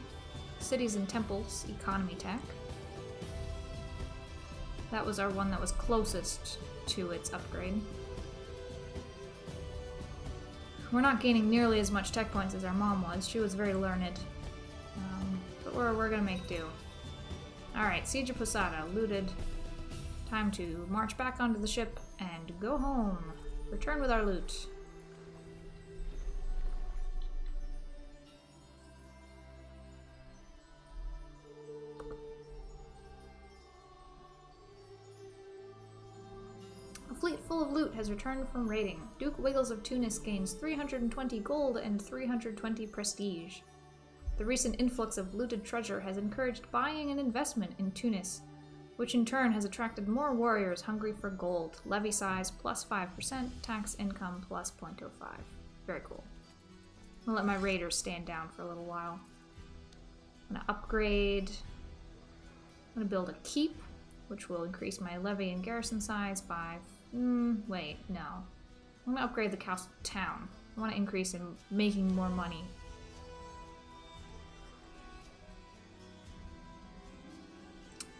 Cities and temples, economy tech. That was our one that was closest to its upgrade. We're not gaining nearly as much tech points as our mom was. She was very learned. But we're gonna make do. Alright, Siege of Posada, looted. Time to march back onto the ship and go home. Return with our loot. Fleet full of loot has returned from raiding. Duke Wiggles of Tunis gains 320 gold and 320 prestige. The recent influx of looted treasure has encouraged buying and investment in Tunis, which in turn has attracted more warriors hungry for gold. Levy size plus 5%, tax income plus 0.05. Very cool. I'll let my raiders stand down for a little while. I'm gonna upgrade. I'm gonna build a keep, which will increase my levy and garrison size by wait, no. I'm gonna upgrade the castle town. I want to increase in making more money.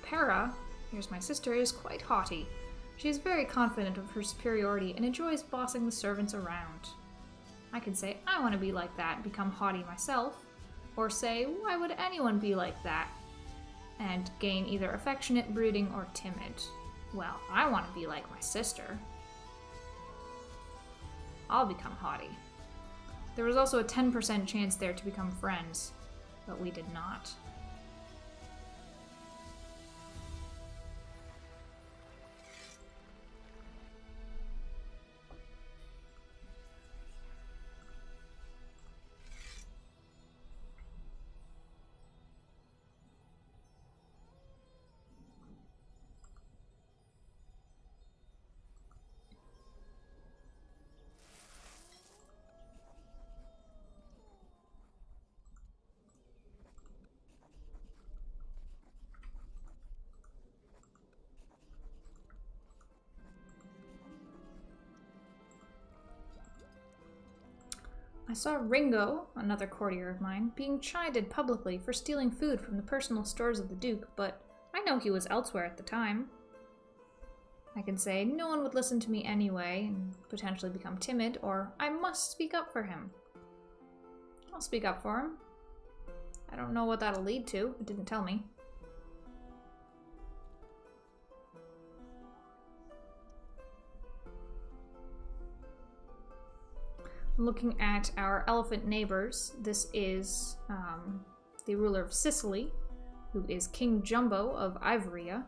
Para, here's my sister, is quite haughty. She is very confident of her superiority and enjoys bossing the servants around. I can say, I want to be like that and become haughty myself. Or say, why would anyone be like that? and gain either affectionate, brooding, or timid. Well, I want to be like my sister. I'll become haughty. There was also a 10% chance there to become friends, but we did not. I saw Ringo, another courtier of mine, being chided publicly for stealing food from the personal stores of the Duke, but I know he was elsewhere at the time. I can say no one would listen to me anyway and potentially become timid, or I must speak up for him. I'll speak up for him. I don't know what that'll lead to. It didn't tell me. Looking at our elephant neighbors, this is the ruler of Sicily, who is King Jumbo of Ivoria.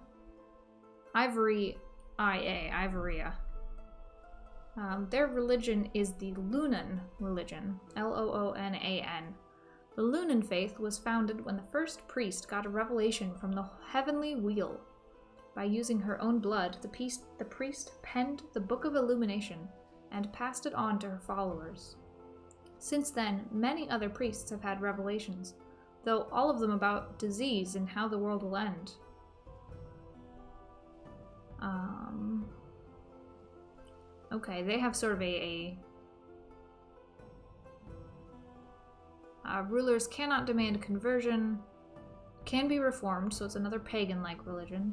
Ivoria. Their religion is the Lunan religion, Loonan. The Lunan faith was founded when the first priest got a revelation from the heavenly wheel. By using her own blood, the priest penned the Book of Illumination and passed it on to her followers. Since then, many other priests have had revelations, though all of them about disease and how the world will end. Okay, they have sort of rulers cannot demand conversion, can be reformed, so it's another pagan-like religion.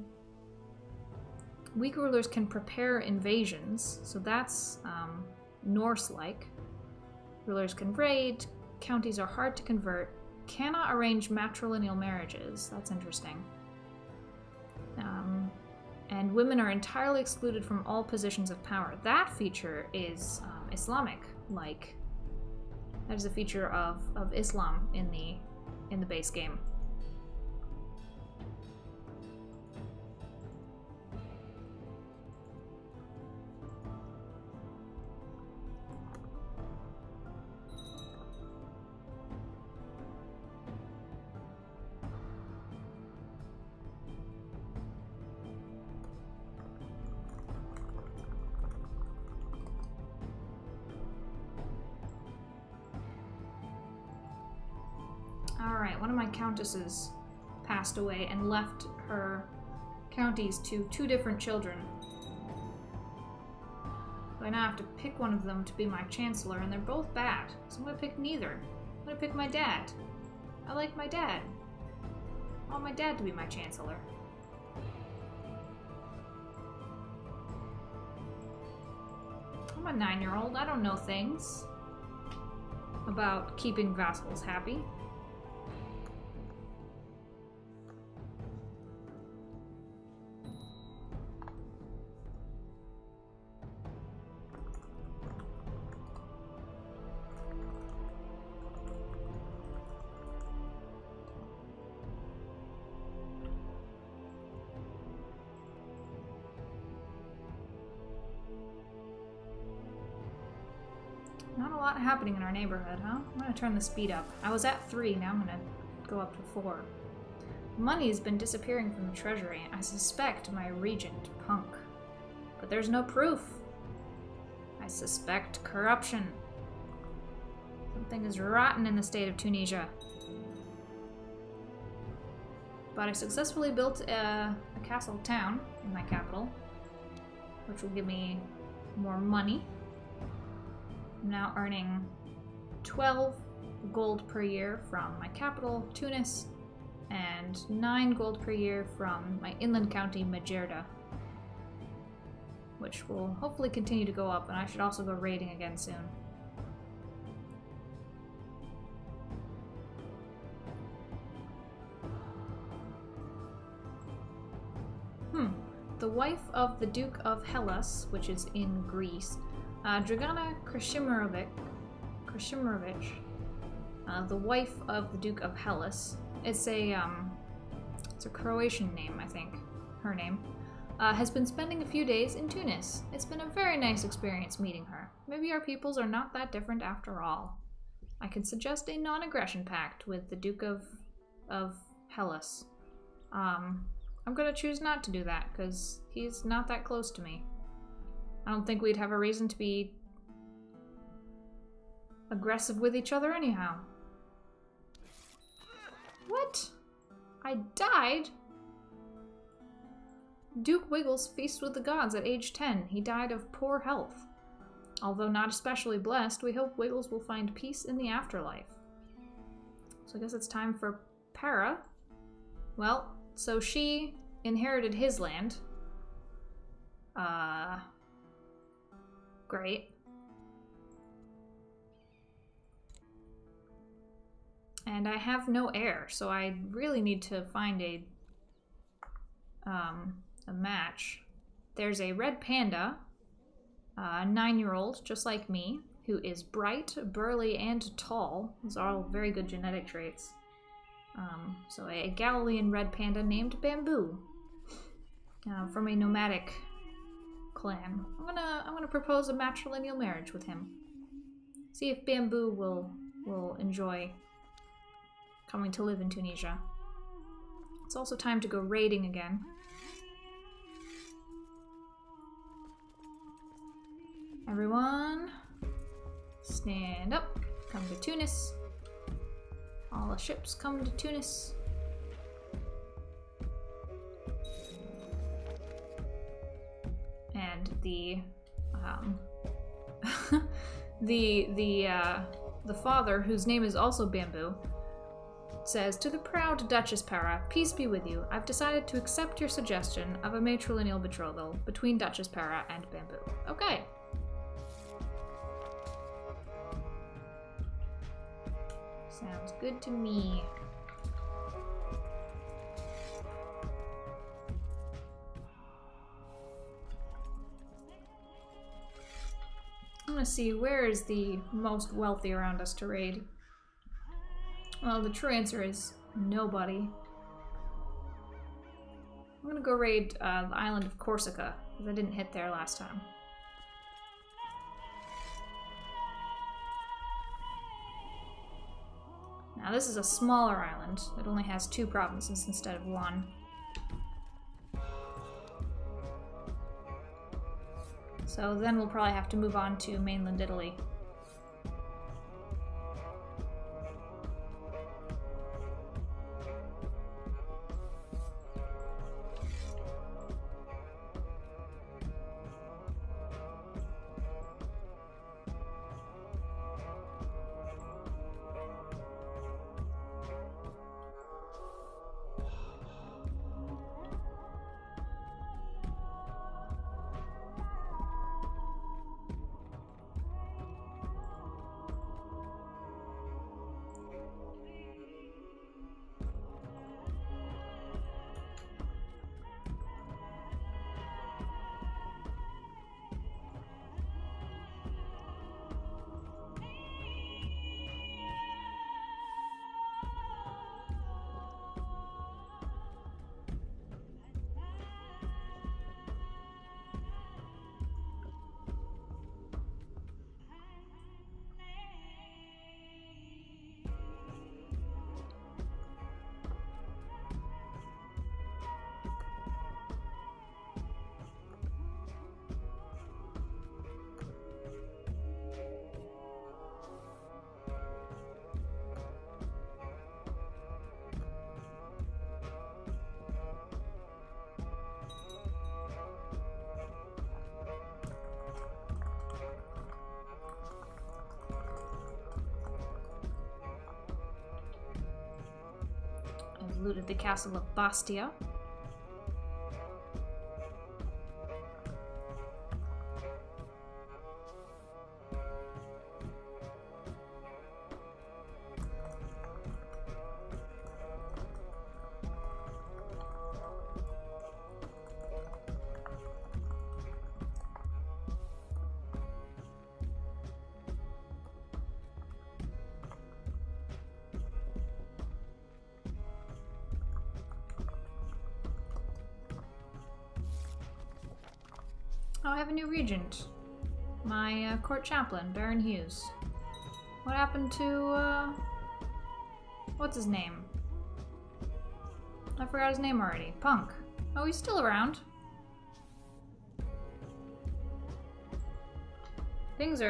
Weak rulers can prepare invasions, so that's Norse-like. Rulers can raid, counties are hard to convert, cannot arrange matrilineal marriages, that's interesting. And women are entirely excluded from all positions of power. That feature is Islamic-like. That is a feature of Islam in the base game. Alright, one of my countesses passed away and left her counties to 2 different children. So I now have to pick one of them to be my chancellor, and they're both bad. So I'm gonna pick neither. I'm gonna pick my dad. I like my dad. I want my dad to be my chancellor. I'm a 9-year-old. I don't know things about keeping vassals happy. Not a lot happening in our neighborhood, huh? I'm gonna turn the speed up. I was at 3, now I'm gonna go up to 4. Money's been disappearing from the treasury. I suspect my regent, Punk. But there's no proof. I suspect corruption. Something is rotten in the state of Tunisia. But I successfully built a castle town in my capital, which will give me more money. I'm now earning 12 gold per year from my capital, Tunis, and 9 gold per year from my inland county, Majerda, which will hopefully continue to go up, and I should also go raiding again soon. wife of the Duke of Hellas, which is in Greece, Dragana Krasimirovic, the wife of the Duke of Hellas. It's a Croatian name, I think, her name, has been spending a few days in Tunis. It's been a very nice experience meeting her. Maybe our peoples are not that different after all. I can suggest a non-aggression pact with the Duke of Hellas. I'm gonna choose not to do that, because he's not that close to me. I don't think we'd have a reason to be aggressive with each other anyhow. What? I died? Duke Wiggles feasts with the gods at age 10. He died of poor health. Although not especially blessed, we hope Wiggles will find peace in the afterlife. So I guess it's time for Para. Well, so she inherited his land. Great. And I have no heir, so I really need to find a match. There's a red panda, a 9-year-old, just like me, who is bright, burly, and tall. Those are all very good genetic traits. So a Galilean red panda named Bamboo, from a nomadic clan. I'm gonna propose a matrilineal marriage with him. See if Bamboo will enjoy coming to live in Tunisia. It's also time to go raiding again. Everyone, stand up. Come to Tunis. All the ships come to Tunis. And the the father, whose name is also Bamboo, says, "To the proud Duchess Para, peace be with you. I've decided to accept your suggestion of a matrilineal betrothal between Duchess Para and Bamboo." Okay. Sounds good to me. I'm gonna see, where is the most wealthy around us to raid? Well, the true answer is nobody. I'm gonna go raid the island of Corsica, because I didn't hit there last time. Now this is a smaller island that only has 2 provinces instead of 1. So then we'll probably have to move on to mainland Italy. Looted the castle of Bastia. Oh, I have a new regent. My court chaplain, Baron Hughes. What happened to, what's his name? I forgot his name already. Punk. Oh, he's still around. Things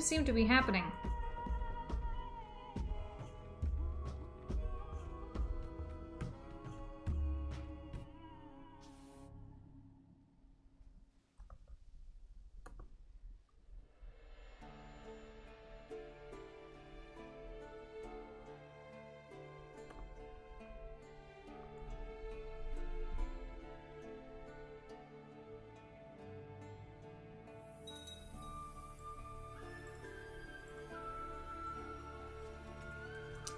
seem to be happening.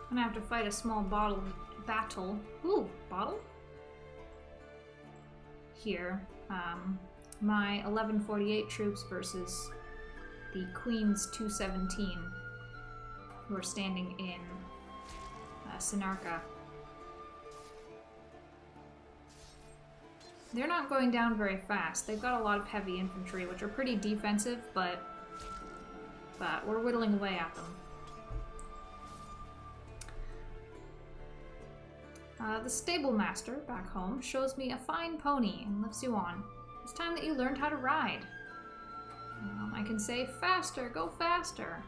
I'm gonna have to fight a small battle. Ooh, bottle? Here. My 1148 troops versus the Queen's 217, who are standing in Sinarka. They're not going down very fast. They've got a lot of heavy infantry, which are pretty defensive, but we're whittling away at them. The stable master back home shows me a fine pony and lifts you on. It's time that you learned how to ride. I can say, faster, go faster,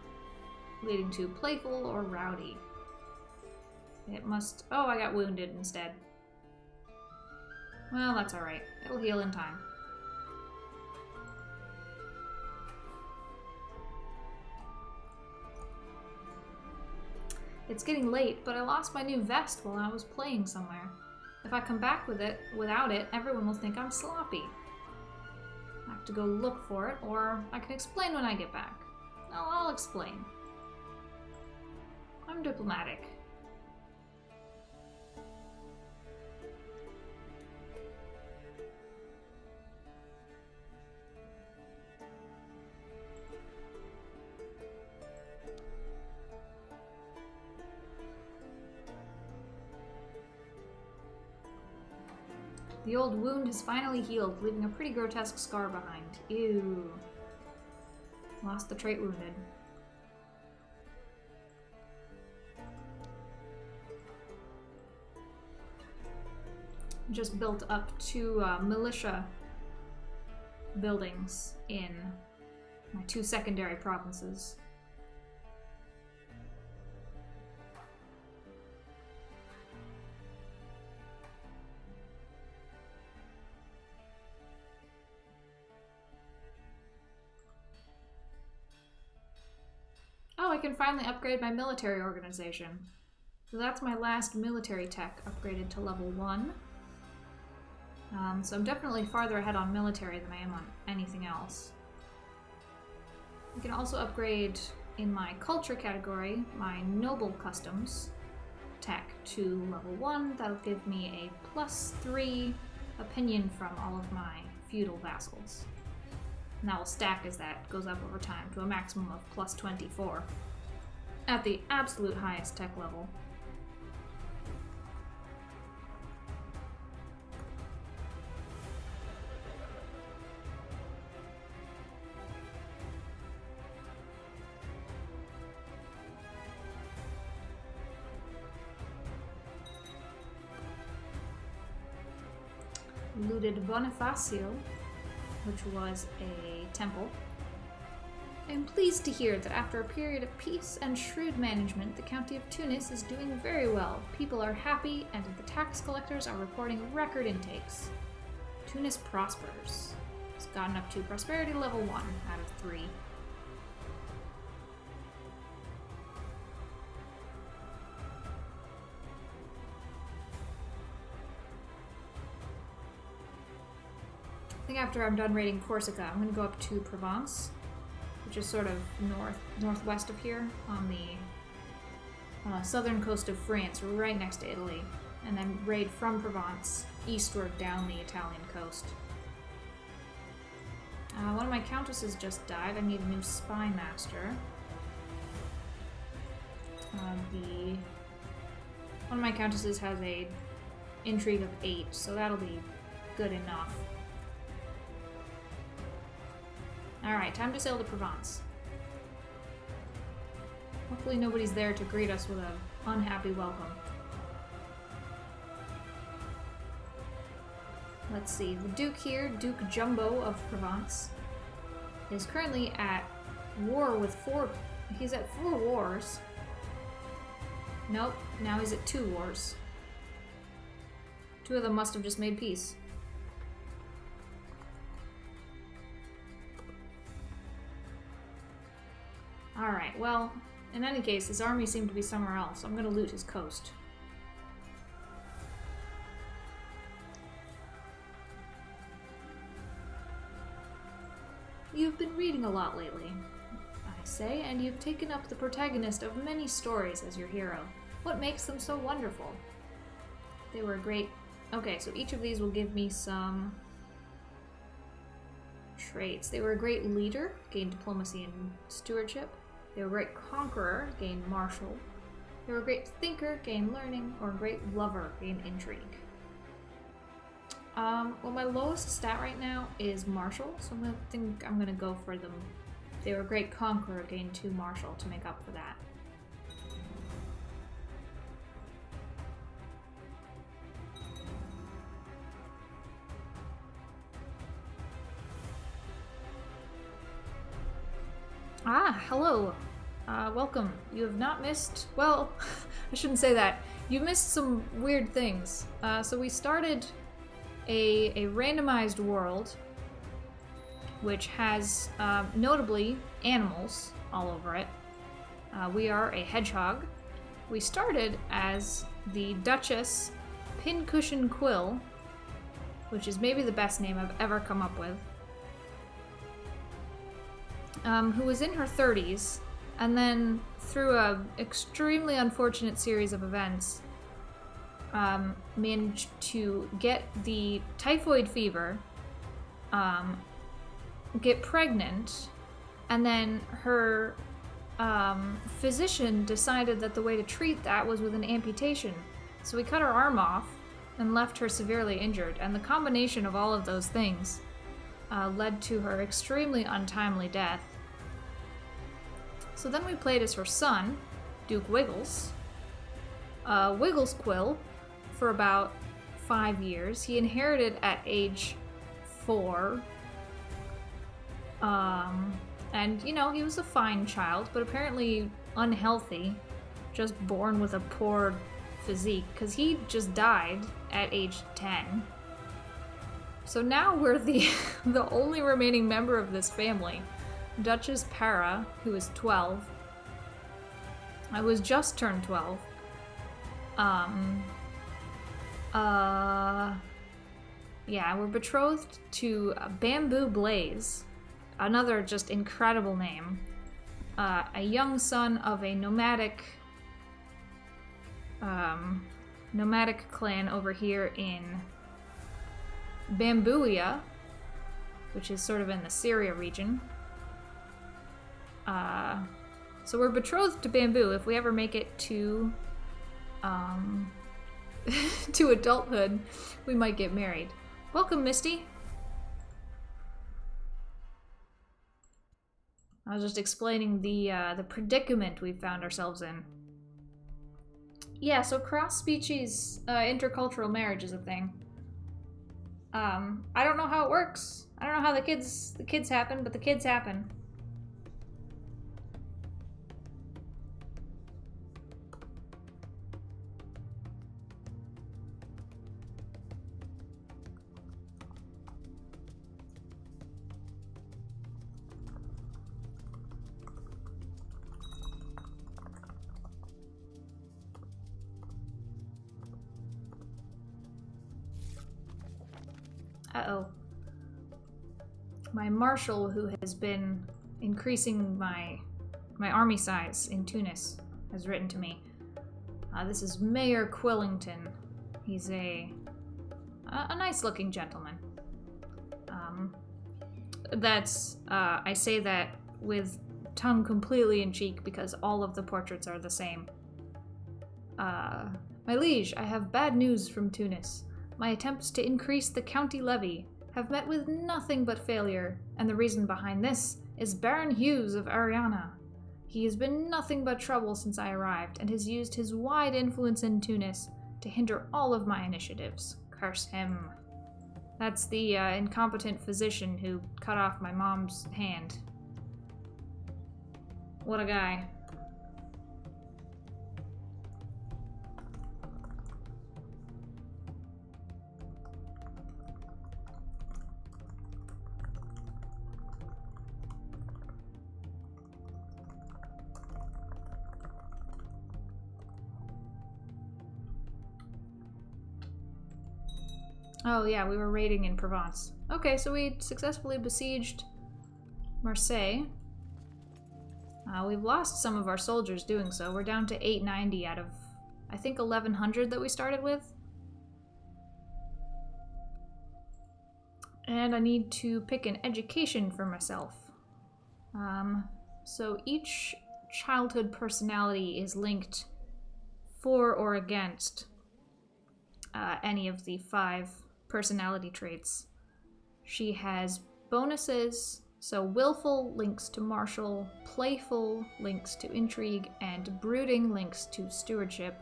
leading to playful or rowdy. It must... Oh, I got wounded instead. Well, that's alright. It'll heal in time. It's getting late, but I lost my new vest while I was playing somewhere. If I come back without it, everyone will think I'm sloppy. I have to go look for it, or I can explain when I get back. I'll explain. I'm diplomatic. The old wound has finally healed, leaving a pretty grotesque scar behind. Ew. Lost the trait wounded. Just built up 2 militia buildings in my 2 secondary provinces. Oh, I can finally upgrade my military organization. So that's my last military tech upgraded to level 1. So I'm definitely farther ahead on military than I am on anything else. I can also upgrade in my culture category my noble customs tech to level 1. That'll give me a +3 opinion from all of my feudal vassals. And that will stack as that goes up over time to a maximum of +24 at the absolute highest tech level. Looted Bonifacio, which was a temple. I am pleased to hear that after a period of peace and shrewd management, the county of Tunis is doing very well. People are happy, and the tax collectors are reporting record intakes. Tunis prospers. It's gotten up to prosperity level 1 out of 3. I think after I'm done raiding Corsica, I'm going to go up to Provence, which is sort of northwest of here on the southern coast of France, right next to Italy, and then raid from Provence eastward down the Italian coast. One of my countesses just died. I need a new spy master. One of my countesses has a intrigue of 8, so that'll be good enough. Alright, time to sail to Provence. Hopefully nobody's there to greet us with an unhappy welcome. Let's see, the Duke here, Duke Jumbo of Provence, is currently at war with he's at 4 wars. Nope, now he's at 2 wars. 2 of them must have just made peace. Alright, well, in any case, his army seemed to be somewhere else. I'm gonna loot his coast. You've been reading a lot lately, I say, and you've taken up the protagonist of many stories as your hero. What makes them so wonderful? They were great... Okay, so each of these will give me some traits. They were a great leader, gained diplomacy and stewardship. They were a great conqueror, gained martial. They were a great thinker, gained learning, or a great lover, gained intrigue. Well, my lowest stat right now is martial, so I think I'm gonna go for them. They were a great conqueror, gained 2 martial to make up for that. Ah, hello. Welcome. You have not missed... Well, I shouldn't say that. You missed some weird things. So we started a randomized world, which has notably animals all over it. We are a hedgehog. We started as the Duchess Pincushion Quill, which is maybe the best name I've ever come up with. Who was in her 30s, and then through a extremely unfortunate series of events, managed to get the typhoid fever, get pregnant, and then her physician decided that the way to treat that was with an amputation. So we cut her arm off and left her severely injured, and the combination of all of those things led to her extremely untimely death. So then we played as her son, Duke Wiggles. Wiggles Quill for about 5 years. He inherited at age 4. And, you know, he was a fine child, but apparently unhealthy, just born with a poor physique, because he just died at age 10. So now we're the only remaining member of this family. Duchess Para, who is 12. I was just turned 12. Yeah, we're betrothed to Bamboo Blaze, another just incredible name. A young son of a nomadic clan over here in Bambooia, which is sort of in the Syria region. So we're betrothed to Bamboo. If we ever make it to to adulthood, we might get married. Welcome, Misty. I was just explaining the predicament we found ourselves in. Yeah, so cross-species intercultural marriage is a thing. I don't know how it works. I don't know how the kids happen, but the kids happen. Uh-oh. My marshal, who has been increasing my army size in Tunis, has written to me. This is Mayor Quillington. He's a nice-looking gentleman. I say that with tongue completely in cheek because all of the portraits are the same. My liege, I have bad news from Tunis. My attempts to increase the county levy have met with nothing but failure, and the reason behind this is Baron Hughes of Ariana. He has been nothing but trouble since I arrived, and has used his wide influence in Tunis to hinder all of my initiatives. Curse him. That's the incompetent physician who cut off my mom's hand. What a guy. Oh yeah, we were raiding in Provence. Okay, so we successfully besieged Marseille. We've lost some of our soldiers doing so. We're down to 890 out of, I think, 1,100 that we started with. And I need to pick an education for myself. So each childhood personality is linked for or against any of the 5 personality traits. She has bonuses, so willful links to martial, playful links to intrigue, and brooding links to stewardship.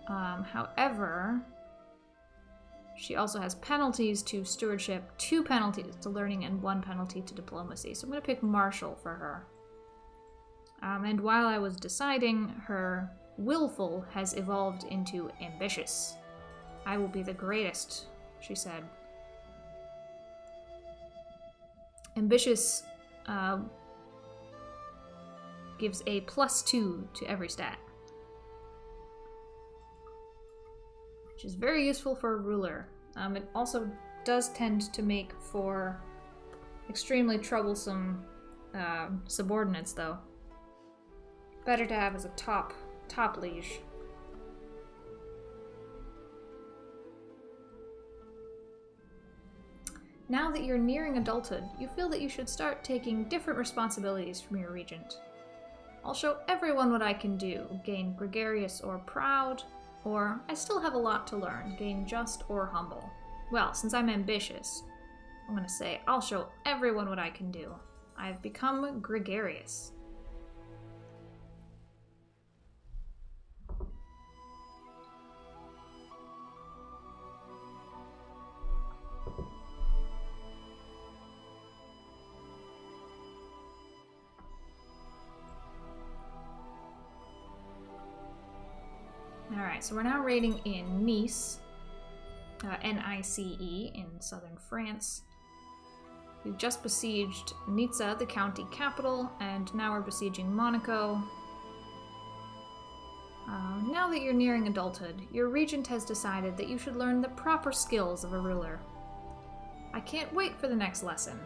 However, she also has penalties to stewardship, 2 penalties to learning, and 1 penalty to diplomacy. So I'm going to pick martial for her. And while I was deciding, her willful has evolved into ambitious. I will be the greatest, she said. Ambitious gives a +2 to every stat, which is very useful for a ruler. It also does tend to make for extremely troublesome subordinates, though. Better to have as a top liege. Now that you're nearing adulthood, you feel that you should start taking different responsibilities from your regent. I'll show everyone what I can do, gain gregarious or proud, or I still have a lot to learn, gain just or humble. Well, since I'm ambitious, I'm gonna say I'll show everyone what I can do. I've become gregarious. Alright, so we're now raiding in Nice, N-I-C-E, in southern France. We've just besieged Nizza, the county capital, and now we're besieging Monaco. Now that you're nearing adulthood, your regent has decided that you should learn the proper skills of a ruler. I can't wait for the next lesson.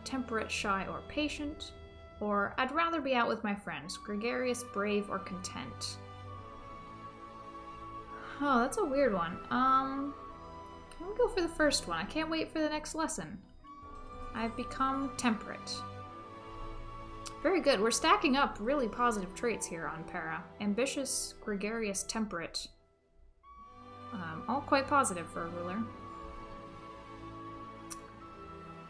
Temperate, shy, or patient, or I'd rather be out with my friends, gregarious, brave, or content. Oh, that's a weird one. I'm gonna go for the first one. I can't wait for the next lesson. I've become temperate. Very good. We're stacking up really positive traits here on Para. Ambitious, gregarious, temperate. All quite positive for a ruler.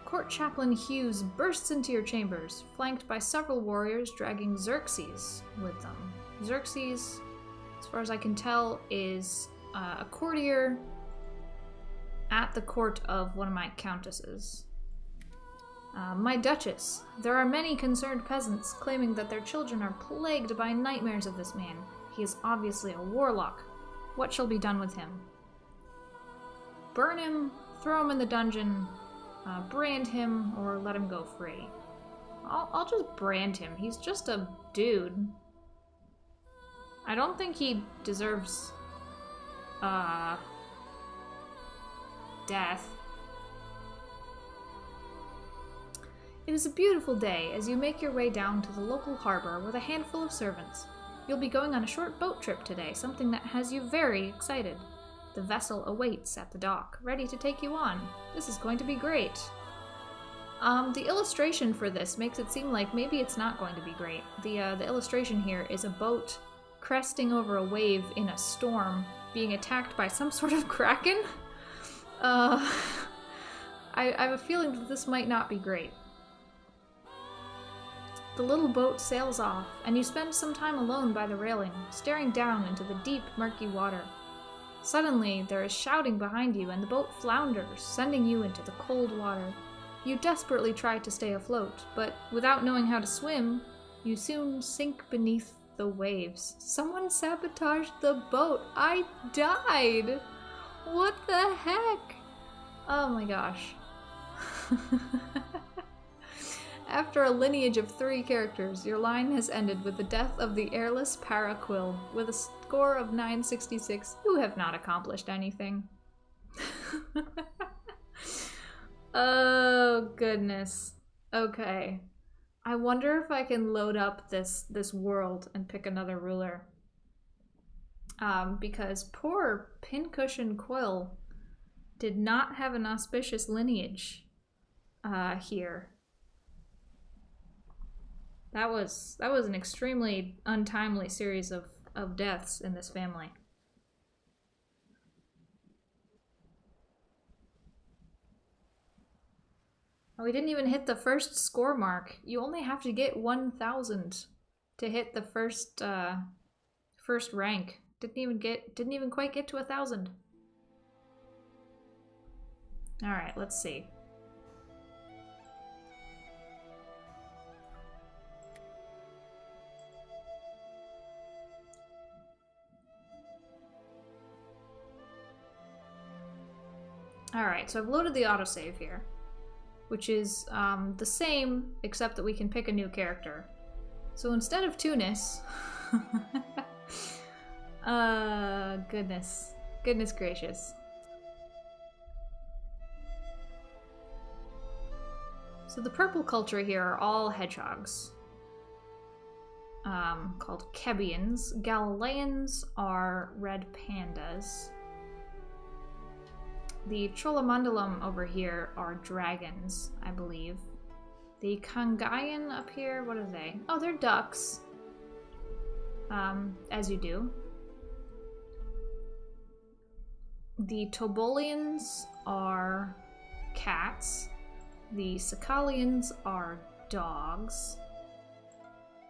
Court Chaplain Hughes bursts into your chambers, flanked by several warriors dragging Xerxes with them. Xerxes, as far as I can tell, is a courtier at the court of one of my countesses. My Duchess, there are many concerned peasants claiming that their children are plagued by nightmares of this man. He is obviously a warlock. What shall be done with him? Burn him, throw him in the dungeon, brand him, or let him go free. I'll just brand him. He's just a dude. I don't think he deserves death. It is a beautiful day as you make your way down to the local harbor with a handful of servants. You'll be going on a short boat trip today, something that has you very excited. The vessel awaits at the dock, ready to take you on. This is going to be great. The illustration for this makes it seem like maybe it's not going to be great. The illustration here is a boat cresting over a wave in a storm, being attacked by some sort of kraken. I have a feeling that this might not be great. The little boat sails off, and you spend some time alone by the railing, staring down into the deep, murky water. Suddenly, there is shouting behind you, and the boat flounders, sending you into the cold water. You desperately try to stay afloat, but without knowing how to swim, you soon sink beneath the waves. Someone sabotaged the boat. I died! What the heck? Oh my gosh. After a lineage of 3 characters, your line has ended with the death of the airless Para Quill. With a score of 966, you have not accomplished anything. Oh, goodness. Okay. I wonder if I can load up this world and pick another ruler. Because poor Pincushion Quill did not have an auspicious lineage here. That was an extremely untimely series of deaths in this family. Oh, we didn't even hit the first score mark. You only have to get 1,000 to hit the first rank. Didn't even quite get to 1,000. All right, let's see. Alright, so I've loaded the autosave here, which is the same, except that we can pick a new character. So instead of Tunis... Goodness gracious. So the purple culture here are all hedgehogs. Called Kebians. Galileans are red pandas. The Cholamandalam over here are dragons, I believe. The Kangayan up here, what are they? Oh, they're ducks. As you do. The Tobolians are cats. The Sakalians are dogs.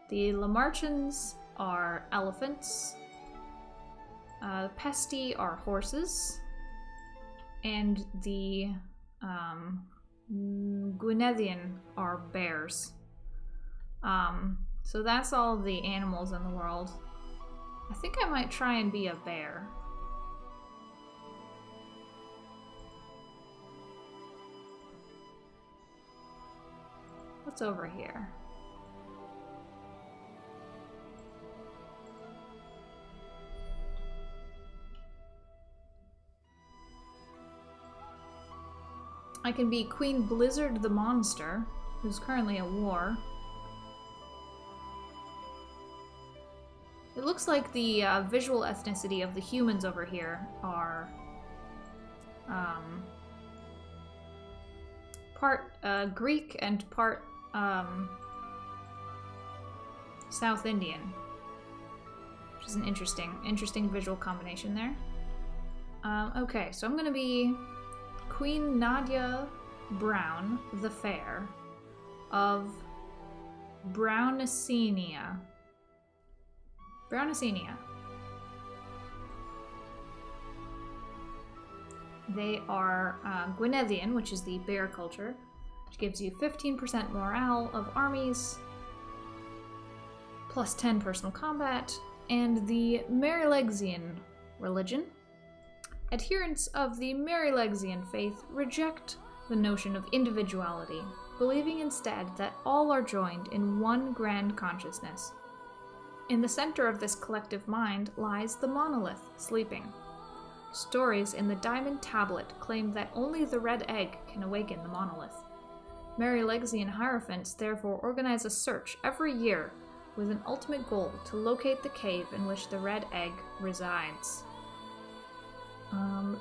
The Lamarchans are elephants. The Pesti are horses. And the Gwyneddian are bears. So that's all the animals in the world. I think I might try and be a bear. What's over here? I can be Queen Blizzard the Monster, who's currently at war. It looks like the visual ethnicity of the humans over here are part Greek and part South Indian, which is an interesting visual combination there. Okay, so I'm gonna be Queen Nadia Brown the Fair of Brownacenia. They are Gwyneddian, which is the bear culture, which gives you 15% morale of armies, plus 10 personal combat, and the Marylegsian religion. Adherents of the Marylegsian faith reject the notion of individuality, believing instead that all are joined in one grand consciousness. In the center of this collective mind lies the monolith, sleeping. Stories in the Diamond Tablet claim that only the red egg can awaken the monolith. Marylegsian hierophants therefore organize a search every year with an ultimate goal to locate the cave in which the red egg resides.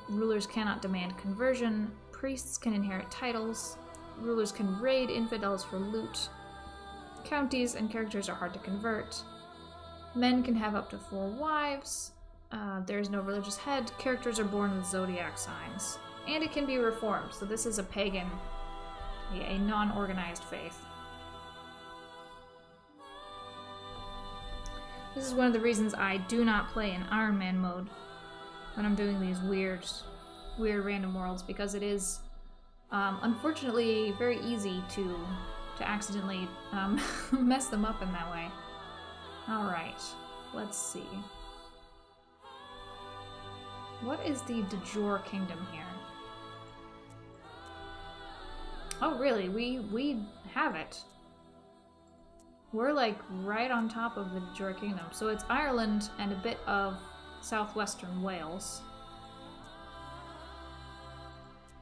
Rulers cannot demand conversion, priests can inherit titles, rulers can raid infidels for loot, counties and characters are hard to convert, men can have up to 4 wives, there is no religious head, characters are born with zodiac signs. And it can be reformed, so this is a pagan, a non-organized faith. This is one of the reasons I do not play in Iron Man mode when I'm doing these weird random worlds, because it is unfortunately very easy to accidentally mess them up in that way. Alright, let's see. What is the de jure kingdom here? Oh really, we have it. We're like right on top of the de jure kingdom. So it's Ireland and a bit of southwestern Wales.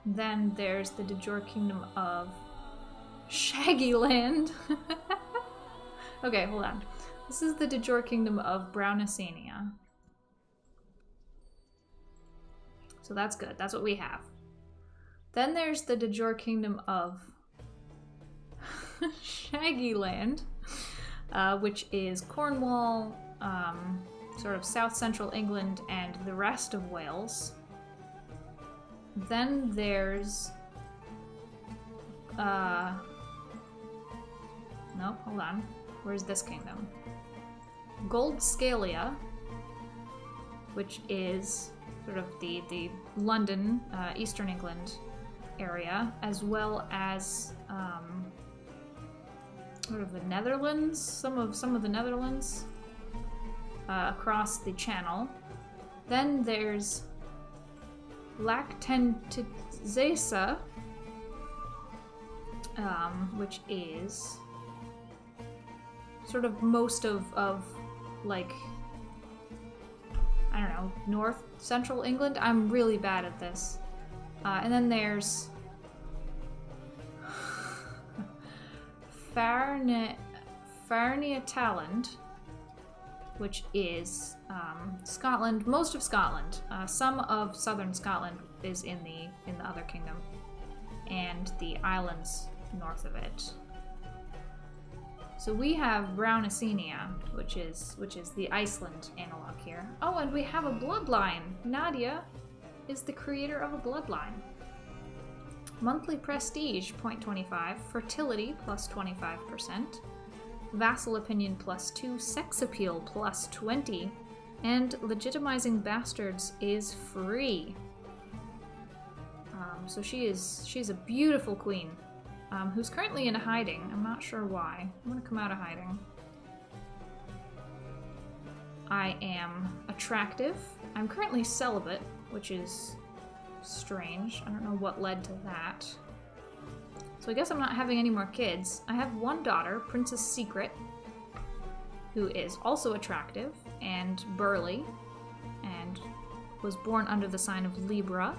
Then there's the de jure kingdom of Shaggyland. Okay, hold on. This is the de jure kingdom of Brownacenia. So that's good. That's what we have. Then there's the de jure kingdom of Shaggyland, which is Cornwall, sort of south central England, and the rest of Wales. Then there's nope, hold on. Where's this kingdom? Goldscalia, which is sort of the London, Eastern England area, as well as sort of the Netherlands, some of the Netherlands across the Channel. Then there's Lactentizesa, which is sort of most of like, I don't know, north central England. I'm really bad at this. And then there's Farniataland, which is Scotland, most of Scotland. Some of southern Scotland is in the other kingdom, and the islands north of it. So we have Brownacenia, which is the Iceland analog here. Oh, and we have a bloodline. Nadia is the creator of a bloodline. Monthly prestige, 0.25. Fertility, plus 25%. Vassal opinion, plus 2. Sex appeal, plus 20. And legitimizing bastards is free. So she's a beautiful queen, who's currently in hiding. I'm not sure why. I'm gonna come out of hiding. I am attractive. I'm currently celibate, which is strange. I don't know what led to that. So I guess I'm not having any more kids. I have one daughter, Princess Secret, who is also attractive and burly, and was born under the sign of Libra.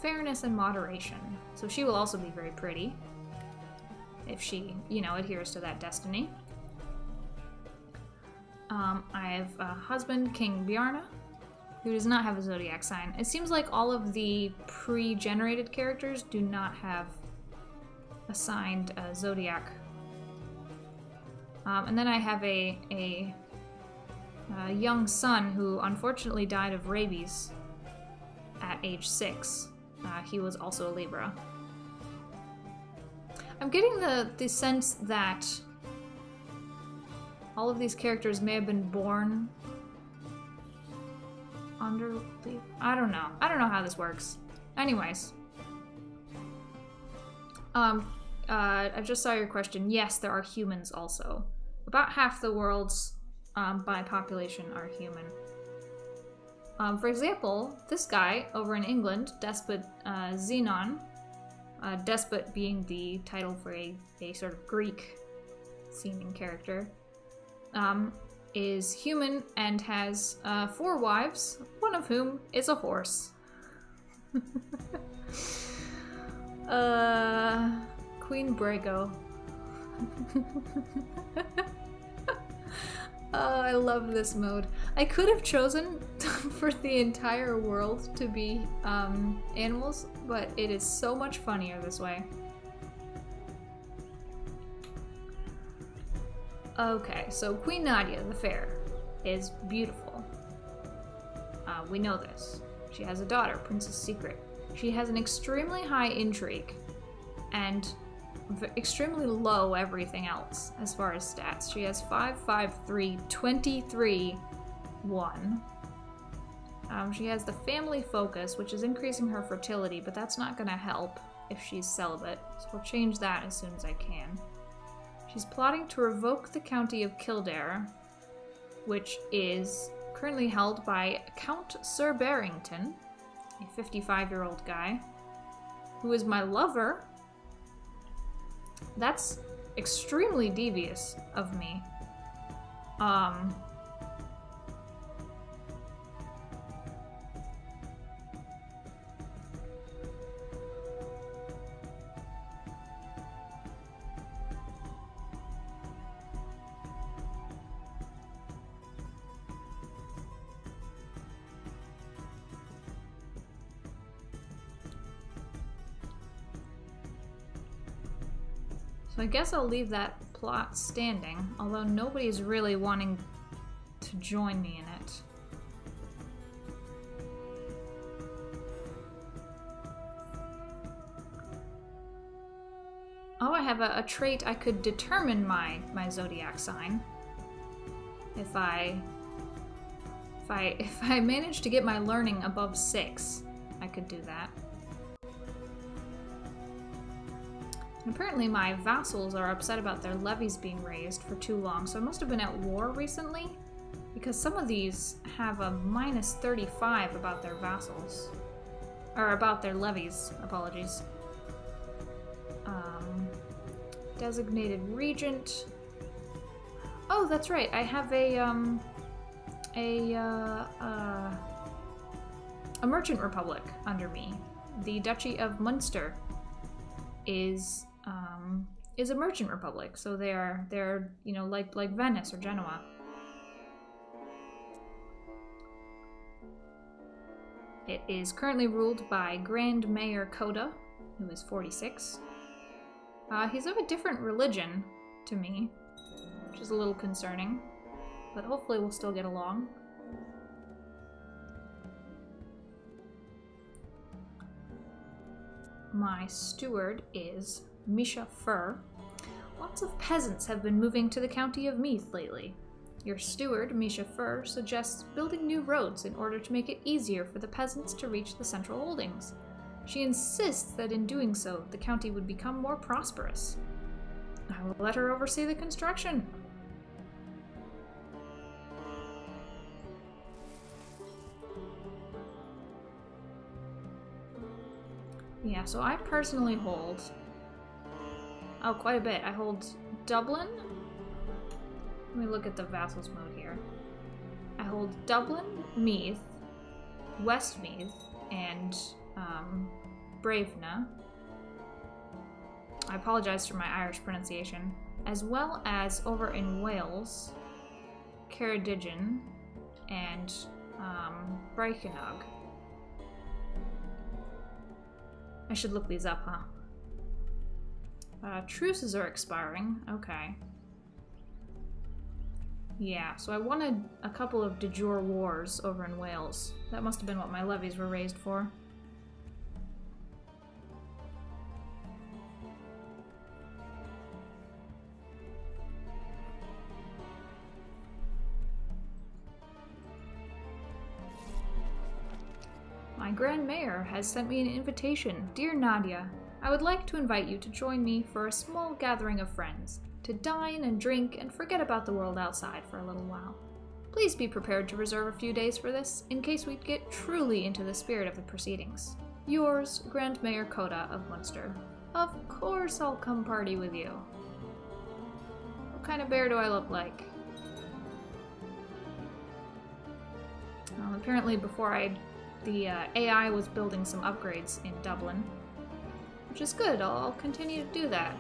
Fairness and moderation. So she will also be very pretty if she, adheres to that destiny. I have a husband, King Bjarna, who does not have a zodiac sign. It seems like all of the pre-generated characters do not have assigned a zodiac. And then I have a young son who unfortunately died of rabies at age 6. He was also a Libra. I'm getting the sense that all of these characters may have been born under Libra. I don't know. I don't know how this works. Anyways. I just saw your question. Yes, there are humans also. About half the world's by population are human. For example, this guy over in England, Despot Xenon, Despot being the title for a sort of Greek-seeming character, is human and has 4 wives, one of whom is a horse. Queen Brago. Oh, I love this mode. I could have chosen for the entire world to be animals, but it is so much funnier this way. Okay, so Queen Nadia the Fair is beautiful. We know this. She has a daughter, Princess Secret. She has an extremely high intrigue and extremely low everything else as far as stats. She has 5, 5, 3, 23, 1. She has the family focus, which is increasing her fertility, but that's not going to help if she's celibate, so we'll change that as soon as I can. She's plotting to revoke the county of Kildare, which is currently held by Count Sir Barrington, a 55-year-old guy, who is my lover. That's extremely devious of me. So I guess I'll leave that plot standing, although nobody's really wanting to join me in it. Oh, I have a trait I could determine my zodiac sign. If I manage to get my learning above 6, I could do that. And apparently my vassals are upset about their levies being raised for too long, so I must have been at war recently, because some of these have a minus 35 about their vassals. Or about their levies, apologies. Designated regent. Oh, that's right, I have a merchant republic under me. The Duchy of Munster is a merchant republic, so they're you know, like Venice or Genoa. It is currently ruled by Grand Mayor Coda, who is 46. He's of a different religion to me, which is a little concerning, but hopefully we'll still get along. My steward is Misha Fur. Lots of peasants have been moving to the county of Meath lately. Your steward, Misha Fur, suggests building new roads in order to make it easier for the peasants to reach the central holdings. She insists that in doing so, the county would become more prosperous. I will let her oversee the construction. Yeah, so I personally hold... Oh, quite a bit. I hold Dublin. Let me look at the vassals mode here. I hold Dublin, Meath, Westmeath, and Bravena. I apologize for my Irish pronunciation. As well as over in Wales, Ceredigion and Brechinnog. I should look these up, huh? Truces are expiring. Okay. Yeah, so I wanted a couple of de jure wars over in Wales. That must have been what my levies were raised for. My Grand Mayor has sent me an invitation. Dear Nadia, I would like to invite you to join me for a small gathering of friends, to dine and drink and forget about the world outside for a little while. Please be prepared to reserve a few days for this, in case we get truly into the spirit of the proceedings. Yours, Grand Mayor Coda of Munster. Of course I'll come party with you. What kind of bear do I look like? Apparently before the AI was building some upgrades in Dublin, which is good. I'll continue to do that.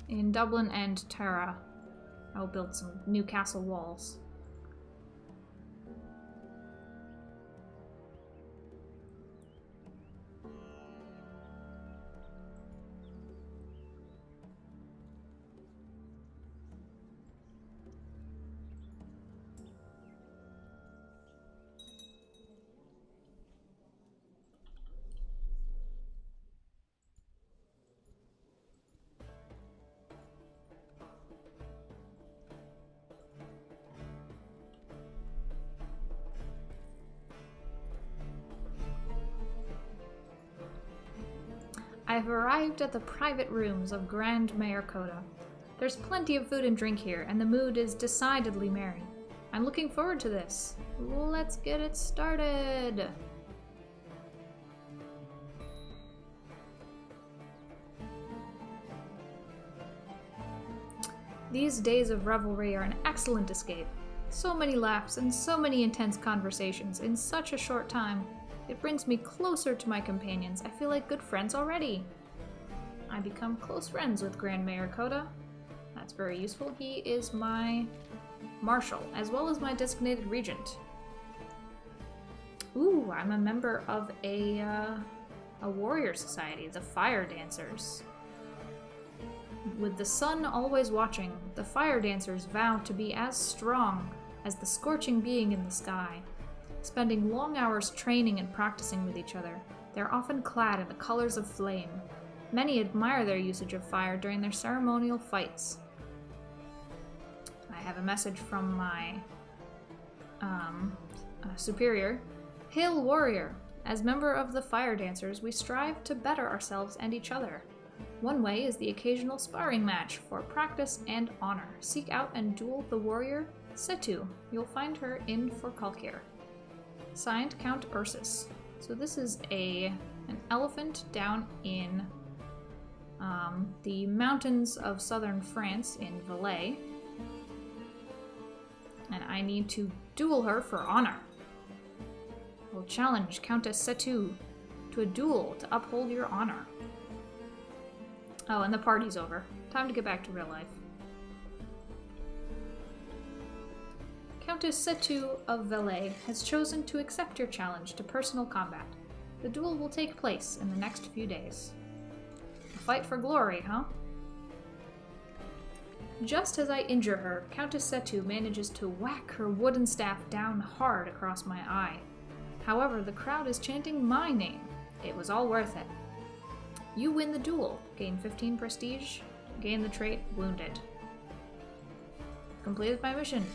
In Dublin and Tara, I'll build some new castle walls. I've arrived at the private rooms of Grand Mayor Coda. There's plenty of food and drink here, and the mood is decidedly merry. I'm looking forward to this. Let's get it started! These days of revelry are an excellent escape. So many laughs and so many intense conversations in such a short time. It brings me closer to my companions. I feel like good friends already. I become close friends with Grand Mayor Coda. That's very useful. He is my marshal, as well as my designated regent. Ooh, I'm a member of a warrior society, the Fire Dancers. With the sun always watching, the Fire Dancers vow to be as strong as the scorching being in the sky. Spending long hours training and practicing with each other, they're often clad in the colors of flame. Many admire their usage of fire during their ceremonial fights. I have a message from my superior. Hail warrior! As member of the Fire Dancers, we strive to better ourselves and each other. One way is the occasional sparring match for practice and honor. Seek out and duel the warrior Setu. You'll find her in Forkalkir. Signed, Count Ursus. So this is an elephant down in the mountains of southern France in Valais. And I need to duel her for honor. I will challenge Countess Setu to a duel to uphold your honor. Oh, and the party's over. Time to get back to real life. Countess Setu of Valais has chosen to accept your challenge to personal combat. The duel will take place in the next few days. A fight for glory, huh? Just as I injure her, Countess Setu manages to whack her wooden staff down hard across my eye. However, the crowd is chanting my name. It was all worth it. You win the duel, gain 15 prestige, gain the trait Wounded. Completed my mission.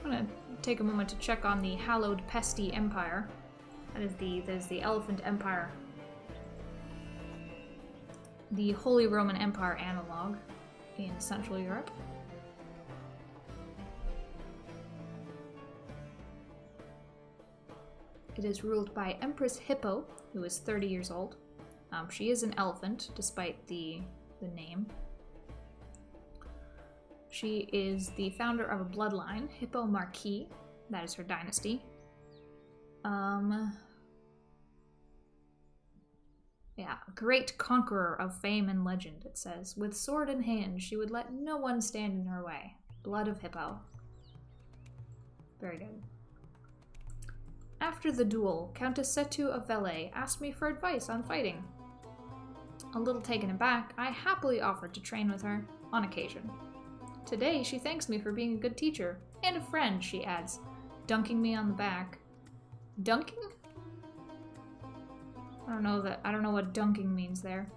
I'm gonna take a moment to check on the hallowed Pesty Empire. That is the Elephant Empire. The Holy Roman Empire analog in Central Europe. It is ruled by Empress Hippo, who is 30 years old. She is an elephant, despite the name. She is the founder of a bloodline, Hippo Marquis. That is her dynasty. Yeah, great conqueror of fame and legend, it says. With sword in hand, she would let no one stand in her way. Blood of Hippo. Very good. After the duel, Countess Setu of Valais asked me for advice on fighting. A little taken aback, I happily offered to train with her, on occasion. Today, she thanks me for being a good teacher, and a friend, she adds, dunking me on the back. Dunking? I don't know what dunking means there.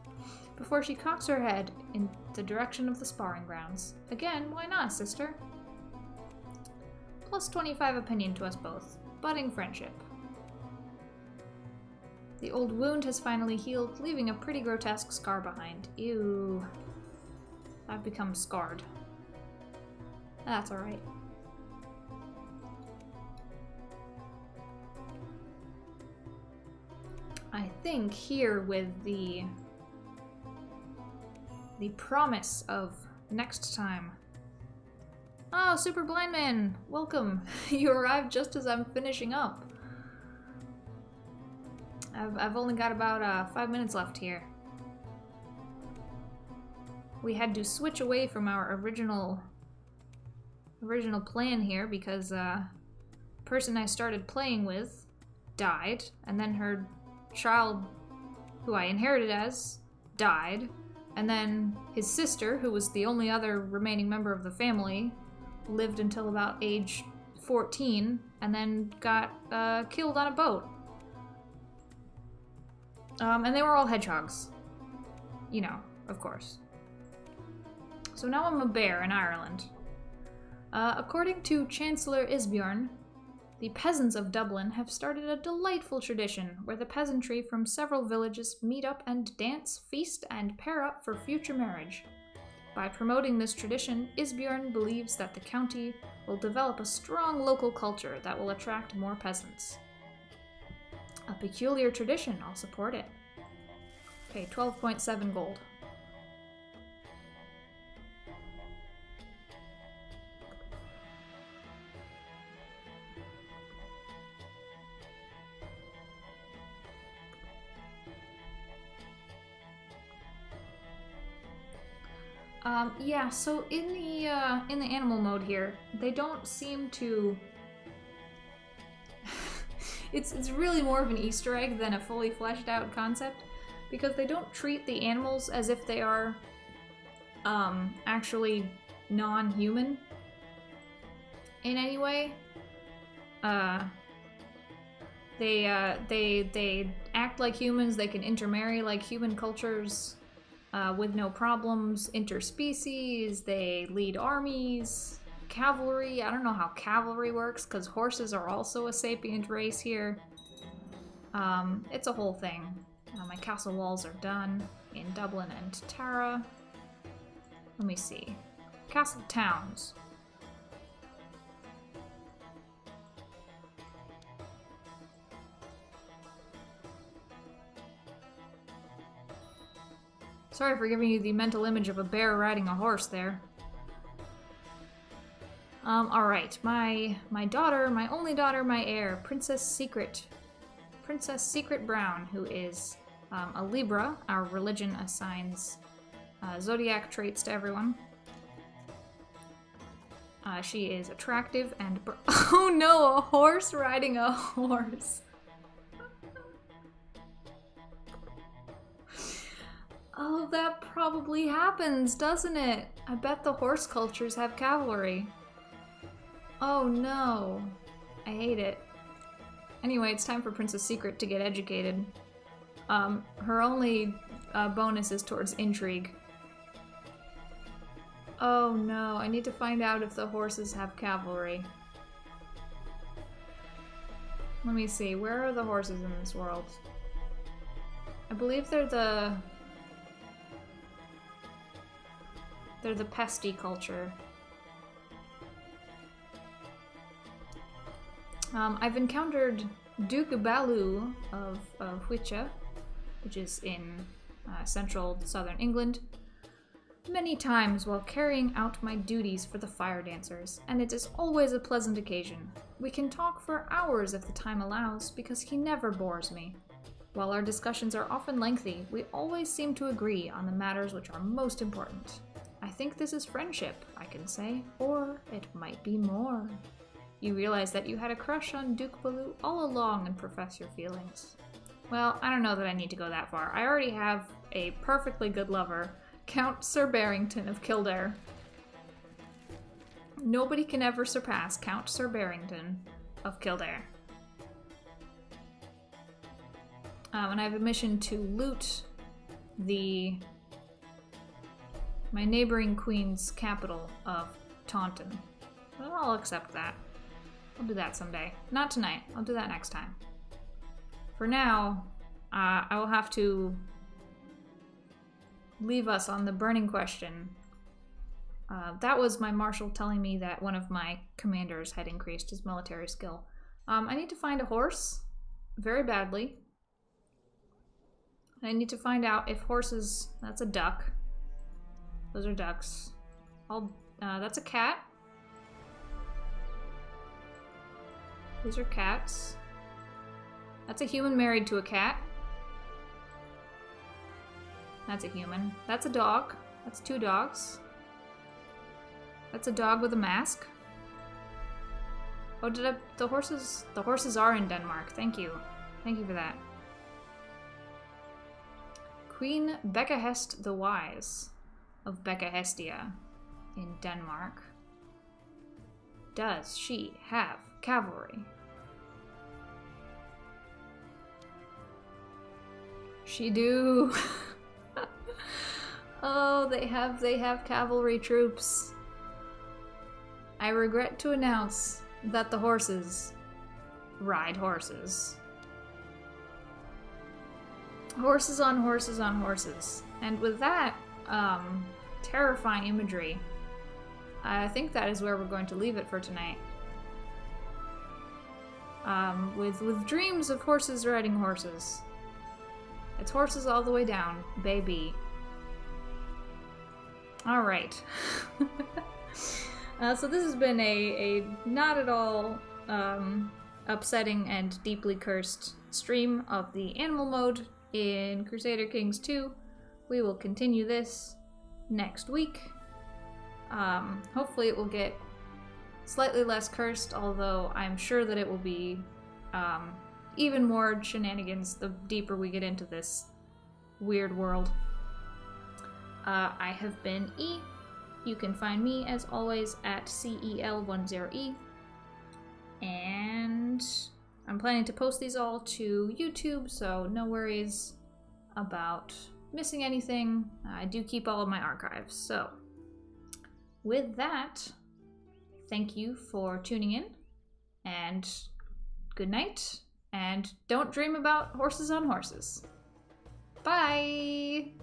Before she cocks her head in the direction of the sparring grounds. Again, why not, sister? Plus 25 opinion to us both. Budding friendship. The old wound has finally healed, leaving a pretty grotesque scar behind. Ew. I've become scarred. That's alright. I think here with the promise of next time. Oh, Super Blind Man! Welcome! You arrived just as I'm finishing up. I've only got about 5 minutes left here. We had to switch away from our original plan here because the person I started playing with died, and then her child, who I inherited as, died, and then his sister, who was the only other remaining member of the family, lived until about age 14, and then got killed on a boat. And they were all hedgehogs. You know, of course. So now I'm a bear in Ireland. According to Chancellor Isbjorn, the peasants of Dublin have started a delightful tradition where the peasantry from several villages meet up and dance, feast, and pair up for future marriage. By promoting this tradition, Isbjorn believes that the county will develop a strong local culture that will attract more peasants. A peculiar tradition, I'll support it. Okay, 12.7 gold. Yeah, so in the animal mode here, they don't seem to... it's really more of an Easter egg than a fully fleshed out concept, because they don't treat the animals as if they are actually non-human in any way. They act like humans, they can intermarry like human cultures. With no problems, interspecies, they lead armies, cavalry. I don't know how cavalry works, because horses are also a sapient race here. It's a whole thing. My castle walls are done in Dublin and Tara. Let me see. Castle towns. Sorry for giving you the mental image of a bear riding a horse there. Alright, my daughter, my only daughter, my heir, Princess Secret Brown, who is a Libra. Our religion assigns zodiac traits to everyone. She is attractive and oh no, a horse riding a horse. Oh, that probably happens, doesn't it? I bet the horse cultures have cavalry. Oh no. I hate it. Anyway, it's time for Princess Secret to get educated. Her only bonus is towards intrigue. Oh no, I need to find out if the horses have cavalry. Let me see, where are the horses in this world? I believe they're the pesty culture. I've encountered Duke Balu of Huicha, which is in central southern England, many times while carrying out my duties for the fire dancers, and it is always a pleasant occasion. We can talk for hours if the time allows, because he never bores me. While our discussions are often lengthy, we always seem to agree on the matters which are most important. I think this is friendship, I can say, or it might be more. You realize that you had a crush on Duke Balu all along and profess your feelings. Well, I don't know that I need to go that far. I already have a perfectly good lover, Count Sir Barrington of Kildare. Nobody can ever surpass Count Sir Barrington of Kildare. And I have a mission to loot my neighboring queen's capital of Taunton. Well, I'll accept that. I'll do that someday. Not tonight. I'll do that next time. For now, I will have to leave us on the burning question. That was my marshal telling me that one of my commanders had increased his military skill. I need to find a horse very badly. I need to find out if horses... That's a duck. Those are ducks. That's a cat. These are cats. That's a human married to a cat. That's a human. That's a dog. That's two dogs. That's a dog with a mask. Oh, the horses are in Denmark. Thank you. Thank you for that. Queen Becahest the Wise of Becahestia in Denmark. Does she have cavalry? She do. Oh, they have cavalry troops. I regret to announce that the horses ride horses. Horses on horses on horses. And with that terrifying imagery, I think that is where we're going to leave it for tonight. With dreams of horses riding horses. It's horses all the way down, baby. Alright. So this has been a not at all upsetting and deeply cursed stream of the animal mode in Crusader Kings 2. We will continue this next week. Hopefully it will get slightly less cursed, although I'm sure that it will be even more shenanigans the deeper we get into this weird world. I have been E. You can find me, as always, at CEL10E. And I'm planning to post these all to YouTube, so no worries about missing anything. I do keep all of my archives. So, with that, thank you for tuning in, and good night, and don't dream about horses on horses. Bye!